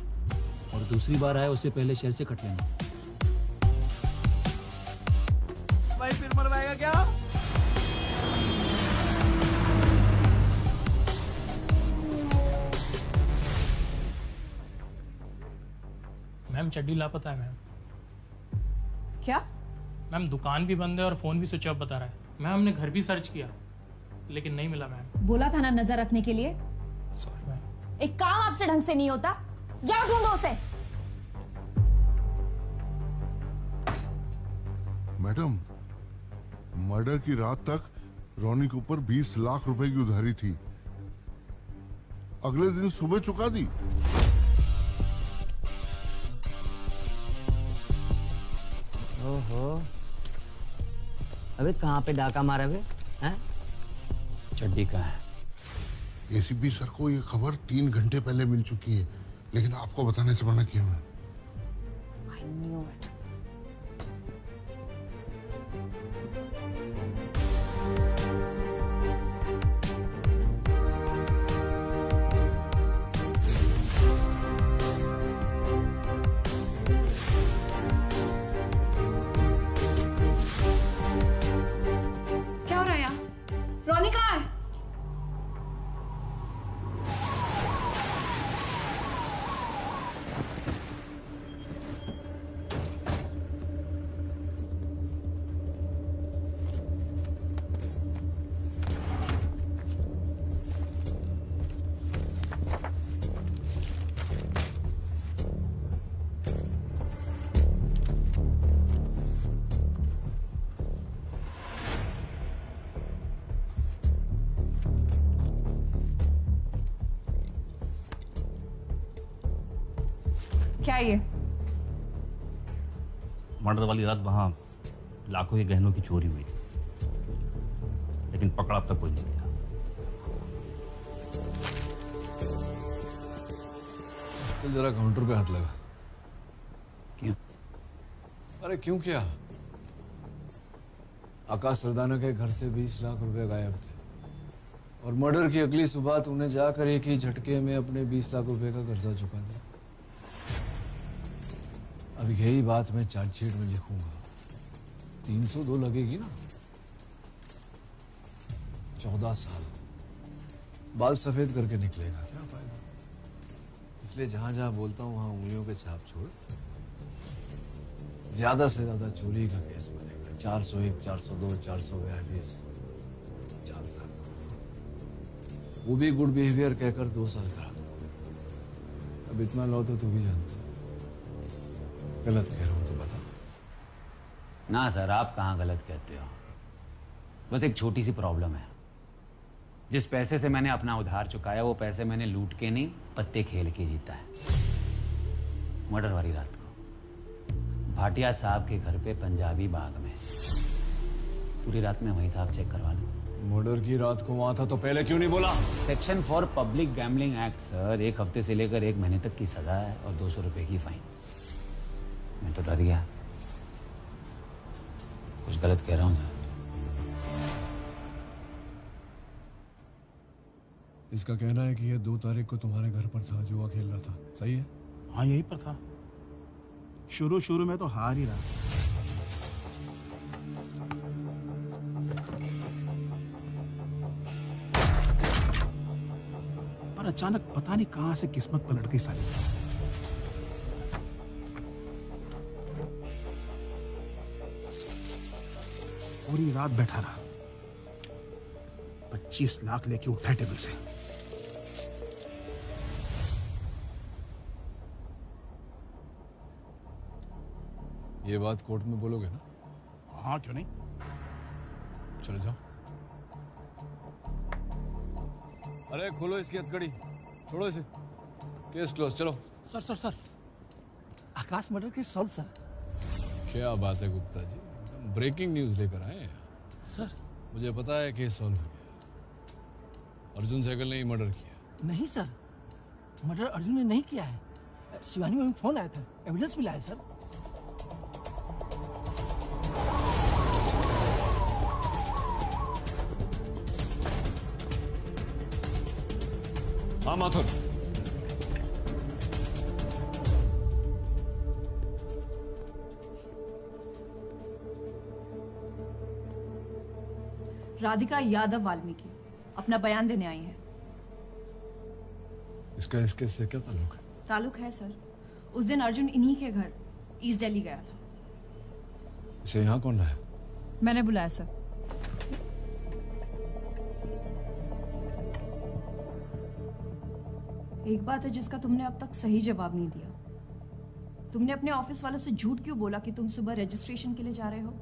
और दूसरी बार आए उससे पहले शहर से कट लेना। भाई फिर मरवाएगा क्या? मैम चड्डी लापता है मैम। क्या? मैम दुकान भी बंद है और फोन भी स्विच ऑफ बता रहा है। मैम हमने घर भी सर्च किया लेकिन नहीं मिला मैम। बोला था ना नजर रखने के लिए। Sorry ma'am. एक काम आपसे ढंग से नहीं होता, जाओ ढूंढो उसे। मैडम, मर्डर की रात तक रोनी के ऊपर 20 लाख रुपए की उधारी थी, अगले दिन सुबह चुका दी। ओहो, अबे कहाँ पे डाका मारा बे? हैं? चड्डी का है। एसीपी सर को ये खबर 3 घंटे पहले मिल चुकी है, लेकिन आपको बताने से मना किया मैं। I knew it. क्या हो रहा है यहाँ? रोनी कहाँ है? क्या ये? मर्डर वाली रात वहां लाखों के गहनों की चोरी हुई, लेकिन पकड़ा अब तक कोई नहीं गया। तो जरा काउंटर पे हाथ लगा। क्यों? अरे क्यों क्या? आकाश सरदाना के घर से 20 लाख रुपए गायब थे और मर्डर की अगली सुबह तूने जाकर एक ही झटके में अपने 20 लाख रुपए का कर्जा चुका दिया। अब यही बात मैं चार्जशीट में लिखूंगा। 302 लगेगी ना? 14 साल बाल सफेद करके निकलेगा, क्या फायदा? इसलिए जहां जहां बोलता हूं वहां उंगलियों के छाप छोड़। ज्यादा से ज्यादा चोरी का केस बनेगा। 401, 402, 442, 4 साल। वो भी गुड बिहेवियर कहकर 2 साल करा दूंगा। अब इतना लो तो तू भी जानता। गलत कह रहा हूं तो बता। ना सर, आप कहाँ गलत कहते हो। बस एक छोटी सी प्रॉब्लम है। जिस पैसे से मैंने अपना उधार चुकाया वो पैसे मैंने लूट के नहीं, पत्ते खेल के जीता है। मर्डर वाली रात को भाटिया साहब के घर पे पंजाबी बाग में, पूरी रात में वहीं था। आप चेक करवा लो। मर्डर की रात को वहां था तो पहले क्यों नहीं बोला? Section 4 public gambling act sir. 1 हफ्ते से लेकर 1 महीने तक की सजा है और 200 रुपए की फाइन। मैं तो डर गया, कुछ गलत कह रहा हूं सर। इसका कहना है कि ये 2 तारीख को तुम्हारे घर पर था, जुआ खेल रहा था, सही है? हाँ यही पर था। शुरू में तो हार ही रहा। पर अचानक पता नहीं कहां से किस्मत पलट गई साली। पूरी रात बैठा रहा, 25 लाख लेके उठा टेबल से। ये बात कोर्ट में बोलोगे ना? हाँ क्यों नहीं। चलो जाओ। अरे खोलो इसकी हथकड़ी, छोड़ो इसे। केस क्लोज, चलो। सर आकाश मर्डर केस सॉल्व सर। क्या बात है गुप्ता जी, ब्रेकिंग न्यूज लेकर आए हैं। सर मुझे पता है केस सॉल्व हो गया। अर्जुन सहगल ने ही मर्डर किया। नहीं सर, मर्डर अर्जुन ने नहीं किया है। शिवानी में फोन आया था, एविडेंस मिला है सर। हाँ माथुर। राधिका यादव वाल्मीकि अपना बयान देने आई है। इसका इस केस से क्या ताल्लुक है? ताल्लुक है सर, उस दिन अर्जुन इन्हीं के घर ईस्ट दिल्ली गया था। इसे यहाँ कौन लाया? मैंने बुलाया सर। एक बात है जिसका तुमने अब तक सही जवाब नहीं दिया। तुमने अपने ऑफिस वालों से झूठ क्यों बोला कि तुम सुबह रजिस्ट्रेशन के लिए जा रहे हो?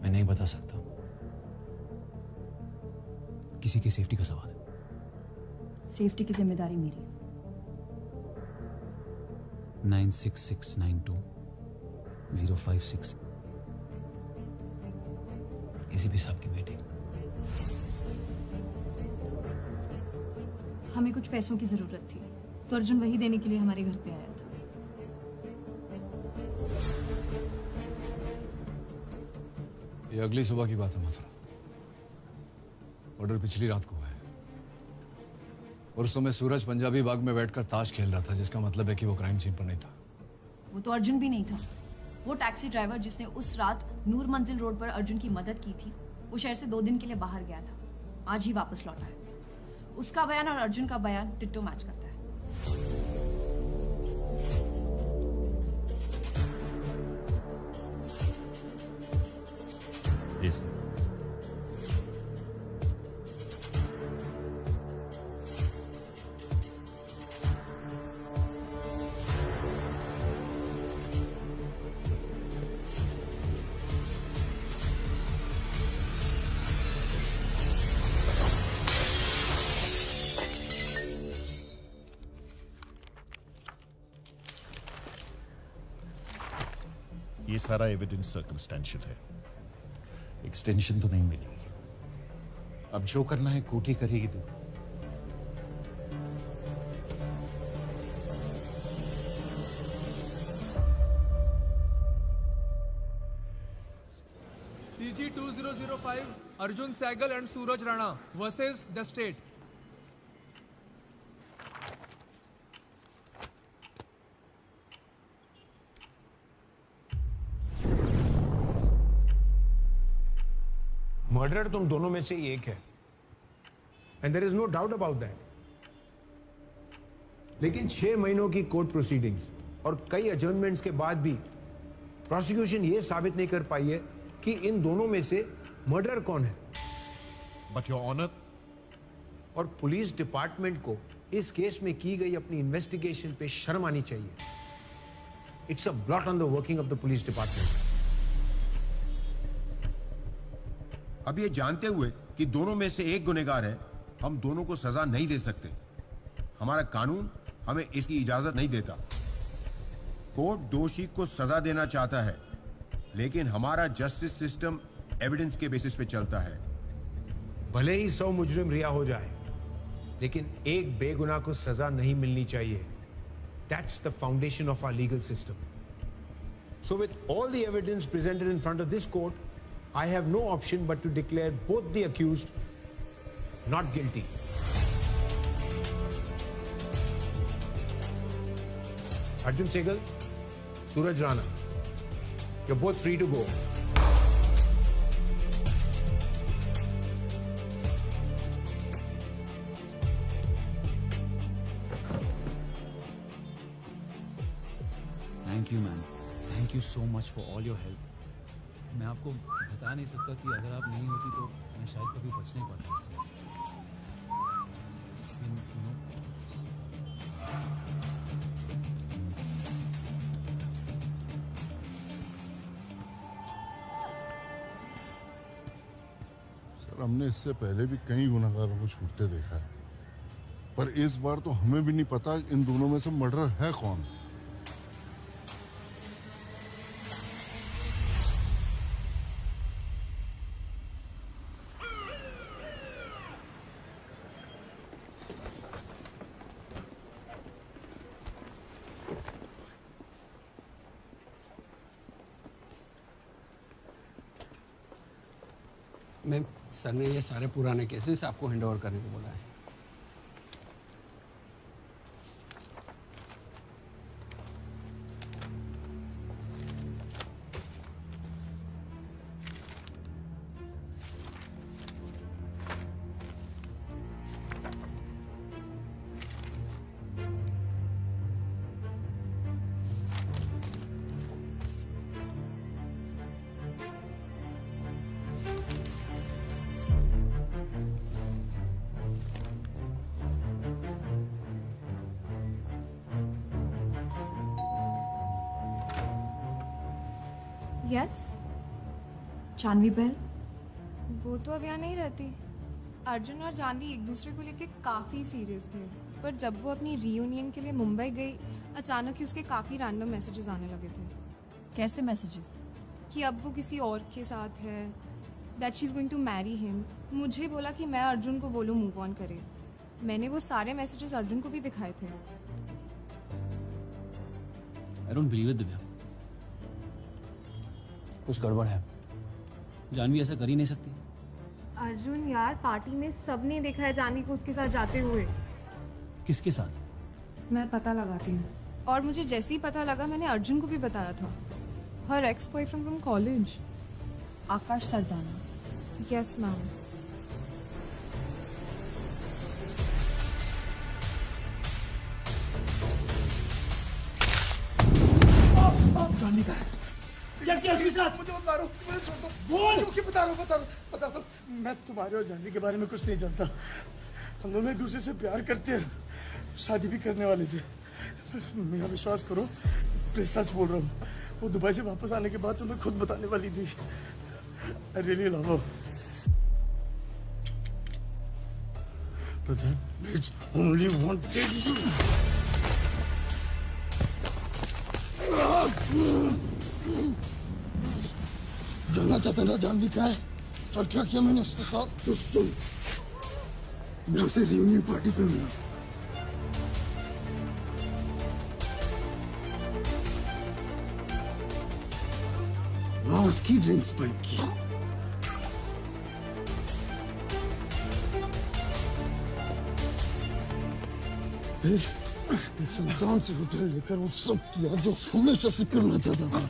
मैं नहीं बता सकता, किसी की सेफ्टी का सवाल है। सेफ्टी की जिम्मेदारी मेरी। 96692 056 एसीपी साहब की बेटी। हमें कुछ पैसों की जरूरत थी तो अर्जुन वही देने के लिए हमारे घर पे आया था। ये अगली सुबह की बात है मथुरा। ऑर्डर पिछली रात को हुआ है और उस समय सूरज पंजाबी बाग में बैठकर ताश खेल रहा था, जिसका मतलब है कि वो क्राइम सीन पर नहीं था। वो तो अर्जुन भी नहीं था। वो टैक्सी ड्राइवर जिसने उस रात नूर मंजिल रोड पर अर्जुन की मदद की थी, वो शहर से 2 दिन के लिए बाहर गया था, आज ही वापस लौटा है। उसका बयान और अर्जुन का बयान डिट्टो मैच करता है। ये सारा एविडेंस सर्कमस्टेंशियल है, एक्सटेंशन तो नहीं मिलेगी। अब जो करना है कोर्ट ही करेगी। तो CG 2005 Arjun Sehgal and Suraj Rana versus the state. Murder तुम दोनों में से एक है and there is no doubt about that. लेकिन 6 महीनों की कोर्ट प्रोसीडिंग्स और कई अजर्नमेंट्स के बाद भी प्रोसिक्यूशन ये साबित नहीं कर पाई है कि इन दोनों में से मर्डर कौन है। बट योर ऑनर, और पुलिस डिपार्टमेंट को इस केस में की गई अपनी इन्वेस्टिगेशन पे शर्म आनी चाहिए। It's a blot on the working of the police department. अब ये जानते हुए कि दोनों में से एक गुनहगार है, हम दोनों को सजा नहीं दे सकते। हमारा कानून हमें इसकी इजाजत नहीं देता। कोर्ट दोषी को सजा देना चाहता है, लेकिन हमारा जस्टिस सिस्टम एविडेंस के बेसिस पे चलता है। भले ही 100 मुजरिम रिहा हो जाए, लेकिन एक बेगुनाह को सजा नहीं मिलनी चाहिए। That's the foundation of our legal system. So with all the evidence presented in front of this court, I have no option but to declare both the accused not guilty. Arjun Sehgal, Suraj Rana, you're both free to go. Thank you ma'am, thank you so much for all your help. मैं आपको बता नहीं सकता कि अगर आप नहीं होती तो मैं शायद कभी बच नहीं पाता इससे। सर, हमने इससे पहले भी कई गुनहगारों को छूटते देखा है, पर इस बार तो हमें भी नहीं पता इन दोनों में से मर्डर है कौन। मैम, सर ने ये सारे पुराने केसेस आपको हैंड ओवर करने को बोला है। यस जानवी बेल, वो तो अब यहाँ नहीं रहती। अर्जुन और जानवी एक दूसरे को लेके काफ़ी सीरियस थे, पर जब वो अपनी रीयूनियन के लिए मुंबई गई, अचानक ही उसके काफ़ी रैंडम मैसेजेस आने लगे थे। कैसे मैसेजेस? कि अब वो किसी और के साथ है, that she is going to marry him. मुझे बोला कि मैं अर्जुन को बोलूँ मूव ऑन करे। मैंने वो सारे मैसेजेस अर्जुन को भी दिखाए थे। I don't believe it Divya, कुछ गड़बड़ है। जानवी ऐसा कर ही नहीं सकती। अर्जुन यार, पार्टी में सबने देखा है जानवी को उसके साथ जाते हुए। किसके साथ? मैं पता लगाती हूँ। और मुझे जैसे ही पता लगा मैंने अर्जुन को भी बताया था। हर ex boyfriend from college, Akash Sardana. Yes ma'am. Janhvi का है। उसके साथ मुझे मत मारो, मुझे छोड़ दो। बोल क्यों? बता दो। मैं तुम्हारे और जानवी के बारे में कुछ नहीं जानता। हम दोनों एक दूसरे से प्यार करते हैं, शादी भी करने वाले थे। मेरा विश्वास करो, मैं सच बोल रहा हूँ। वो दुबई से वापस आने के बाद तुम्हें खुद बताने वाली थी। I really love her. But that bitch only wanted you. जानना चाहता ना जानवी का है और क्या किया मैंने उसके साथ? तो सुन, मैं उसे रियूनियन पार्टी पे मिला। वहां उसकी ड्रिंक्स पाइप की। सुल्तान से होटल लेकर वो सब किया जो हमेशा से करना चाहता था।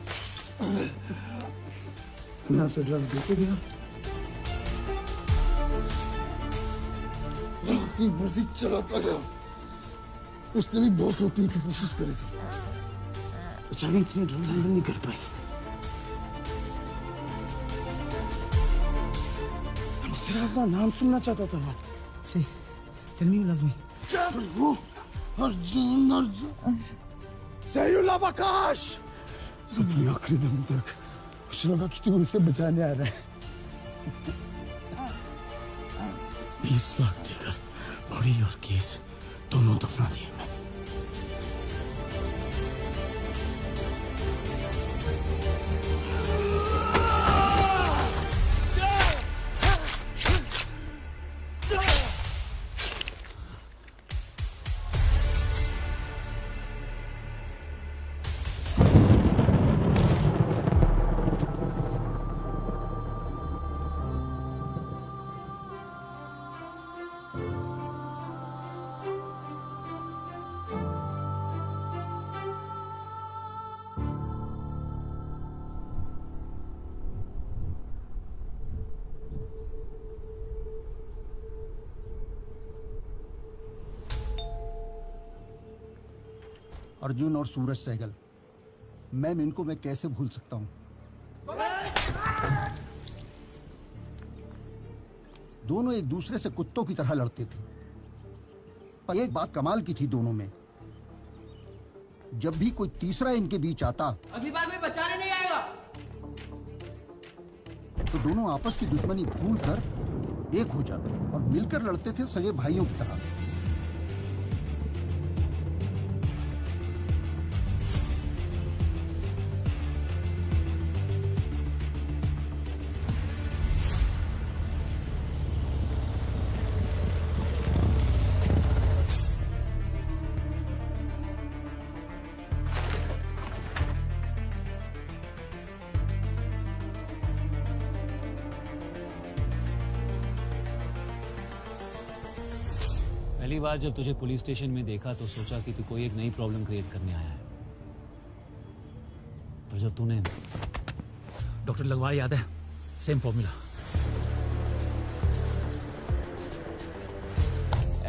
मैं उसे ड्रग्स देके गया, अपनी मर्जी चलाता गया। उसने भी बहुत रोकने की कोशिश करी थी, अचानक इतने ड्रग्स हैंडल नहीं कर पाई। मैं सिर्फ अपना नाम सुनना चाहता था। Say, tell me you love me. Arjun Say you love आकाश। अपने आखिरी दम तक मुझे लगा कि तू उनसे बचाने आ रहा है। 20 लाख देकर बॉडी और केस दोनों दफना दिए मैंने। अर्जुन और सूरज सहगल, मैम इनको मैं कैसे भूल सकता हूँ। दोनों एक दूसरे से कुत्तों की तरह लड़ते थे, पर एक बात कमाल की थी दोनों में, जब भी कोई तीसरा इनके बीच आता, अगली बार कोई बचाने नहीं आएगा, तो दोनों आपस की दुश्मनी भूलकर एक हो जाते और मिलकर लड़ते थे सगे भाइयों की तरह। पहली बार जब तुझे पुलिस स्टेशन में देखा तो सोचा कि तू कोई एक नई प्रॉब्लम क्रिएट करने आया है, पर जब तूने डॉक्टर लगवाल याद है, सेम फॉर्मूला।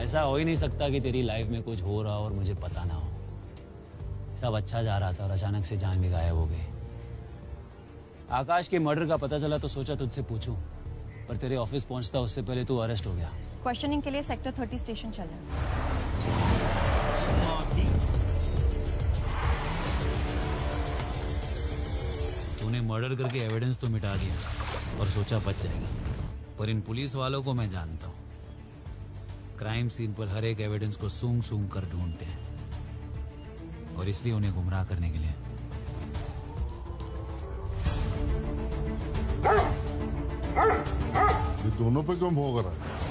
ऐसा हो ही नहीं सकता कि तेरी लाइफ में कुछ हो रहा हो और मुझे पता ना हो। सब अच्छा जा रहा था और अचानक से जान भी गायब हो गई। आकाश के मर्डर का पता चला तो सोचा तुझसे पूछूं, पर तेरे ऑफिस पहुंचता उससे पहले तू अरेस्ट हो गया। क्वेश्चनिंग के लिए सेक्टर 30 स्टेशन चले। तूने मर्डर करके एविडेंस तो मिटा दिया और सोचा बच जाएगा, पर इन पुलिस वालों को मैं जानता हूँ। क्राइम सीन पर हर एक एविडेंस को सूंघ सूंघ कर ढूंढते हैं, और इसलिए उन्हें गुमराह करने के लिए ये दोनों पे क्यों भोग रहा है?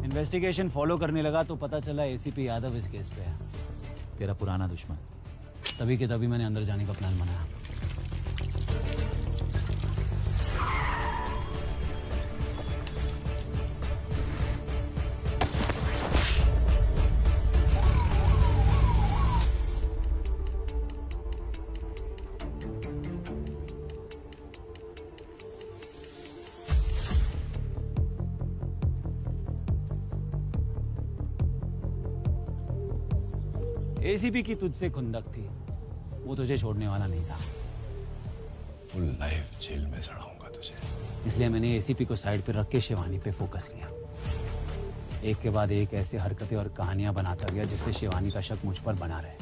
इन्वेस्टिगेशन फॉलो करने लगा तो पता चला एसीपी यादव इस केस पे है। तेरा पुराना दुश्मन। तभी के तभी मैंने अंदर जाने का प्लान बनाया। एसीपी की तुझसे खुंदक थी, वो तुझे छोड़ने वाला नहीं था। फुल लाइफ जेल में सड़ाऊंगा तुझे। इसलिए मैंने एसीपी को साइड पे रख के शिवानी पे फोकस किया। एक के बाद एक ऐसे हरकतें और कहानियां बनाता गया जिससे शिवानी का शक मुझ पर बना रहे।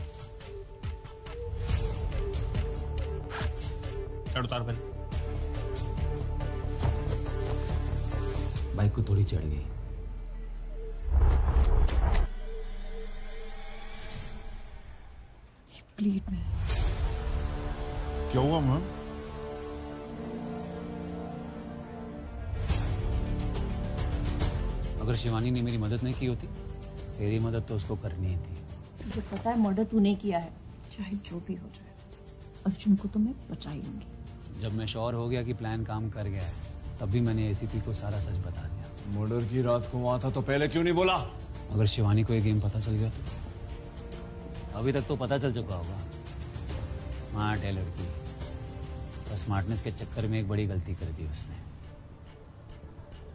शर्ट उतार पहले। बाइक को थोड़ी चढ़ गई। ब्लीड में। क्या हुआ मैम? अगर शिवानी ने मेरी मदद नहीं की होती, तेरी मदद तो उसको करनी ही थी। मुझे पता है मर्डर तूने किया है, चाहे जो भी हो जाए। अर्जुन को तो मैं बचा ही लूंगी। जब मैं श्योर हो गया कि प्लान काम कर गया है, तब भी मैंने एसीपी को सारा सच बता दिया। मर्डर की रात को वहां था तो पहले क्यों नहीं बोला? अगर शिवानी को ये गेम पता चल गया तो? अभी तक तो पता चल चुका होगा। स्मार्ट है लड़की, तो स्मार्टनेस के चक्कर में एक बड़ी गलती कर दी उसने।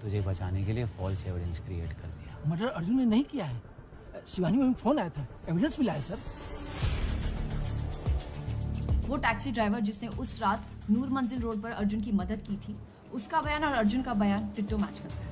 तुझे बचाने के लिए फॉल्स एविडेंस क्रिएट कर दिया। मर्डर अर्जुन ने नहीं किया है। शिवानी में फोन आया था, एविडेंस मिला है सर। वो टैक्सी ड्राइवर जिसने उस रात नूर मंजिल रोड पर अर्जुन की मदद की थी, उसका बयान और अर्जुन का बयान डिट्टो मैच करता है।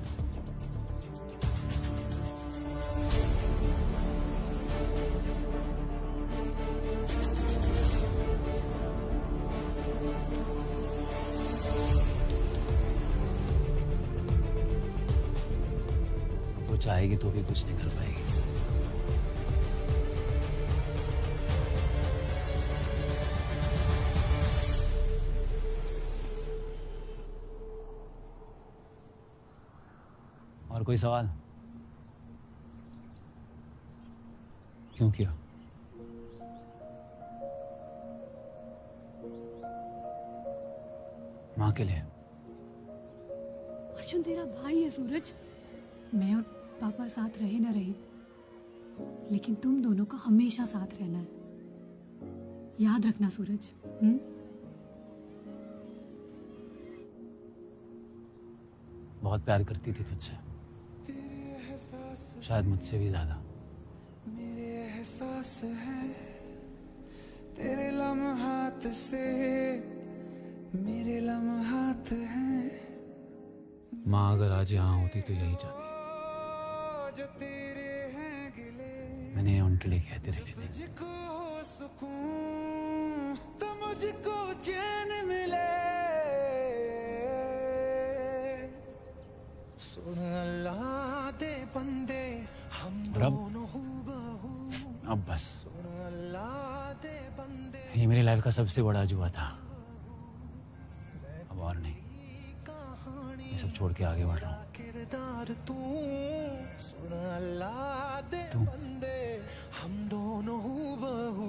चाहेगी तो भी कुछ नहीं कर पाएगी। और कोई सवाल? क्यों किया? माँ के लिए। अर्जुन तेरा भाई है सूरज। मैं और पापा साथ रहे ना रहे, लेकिन तुम दोनों का हमेशा साथ रहना है। याद रखना सूरज। बहुत प्यार करती थी तुझसे, शायद मुझसे भी ज्यादा। मेरे एहसास है तेरे लम्हात से, मेरे लम्हात हैं। माँ अगर आज यहाँ होती तो यही चाहती। मैंने उनके लिए किया, तेरे लिए नहीं। मुझको सुकून तो मुझको चैन मिले। सुन अल्लाह दे बंदे हम दोनों हूबहू। अब बस, सुन अल्लाह दे बंदे। ये मेरी लाइफ का सबसे बड़ा जुआ था, अब और नहीं। ये सब छोड़ के आगे बढ़ रहा हूँ। किरदार तू सुन अल्लाह दे बंदे हम दोनों हूबहू।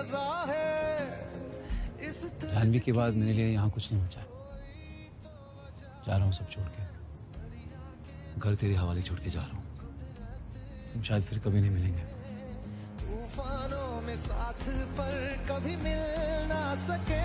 सजा है इस जानवी के बाद मेरे लिए यहाँ कुछ नहीं बचा है। जा रहा हूँ सब छोड़ के, घर तेरे हवाले छोड़ के जा रहा हूँ। हम शायद फिर कभी नहीं मिलेंगे। तूफानों में साथ पर कभी मिल ना सके।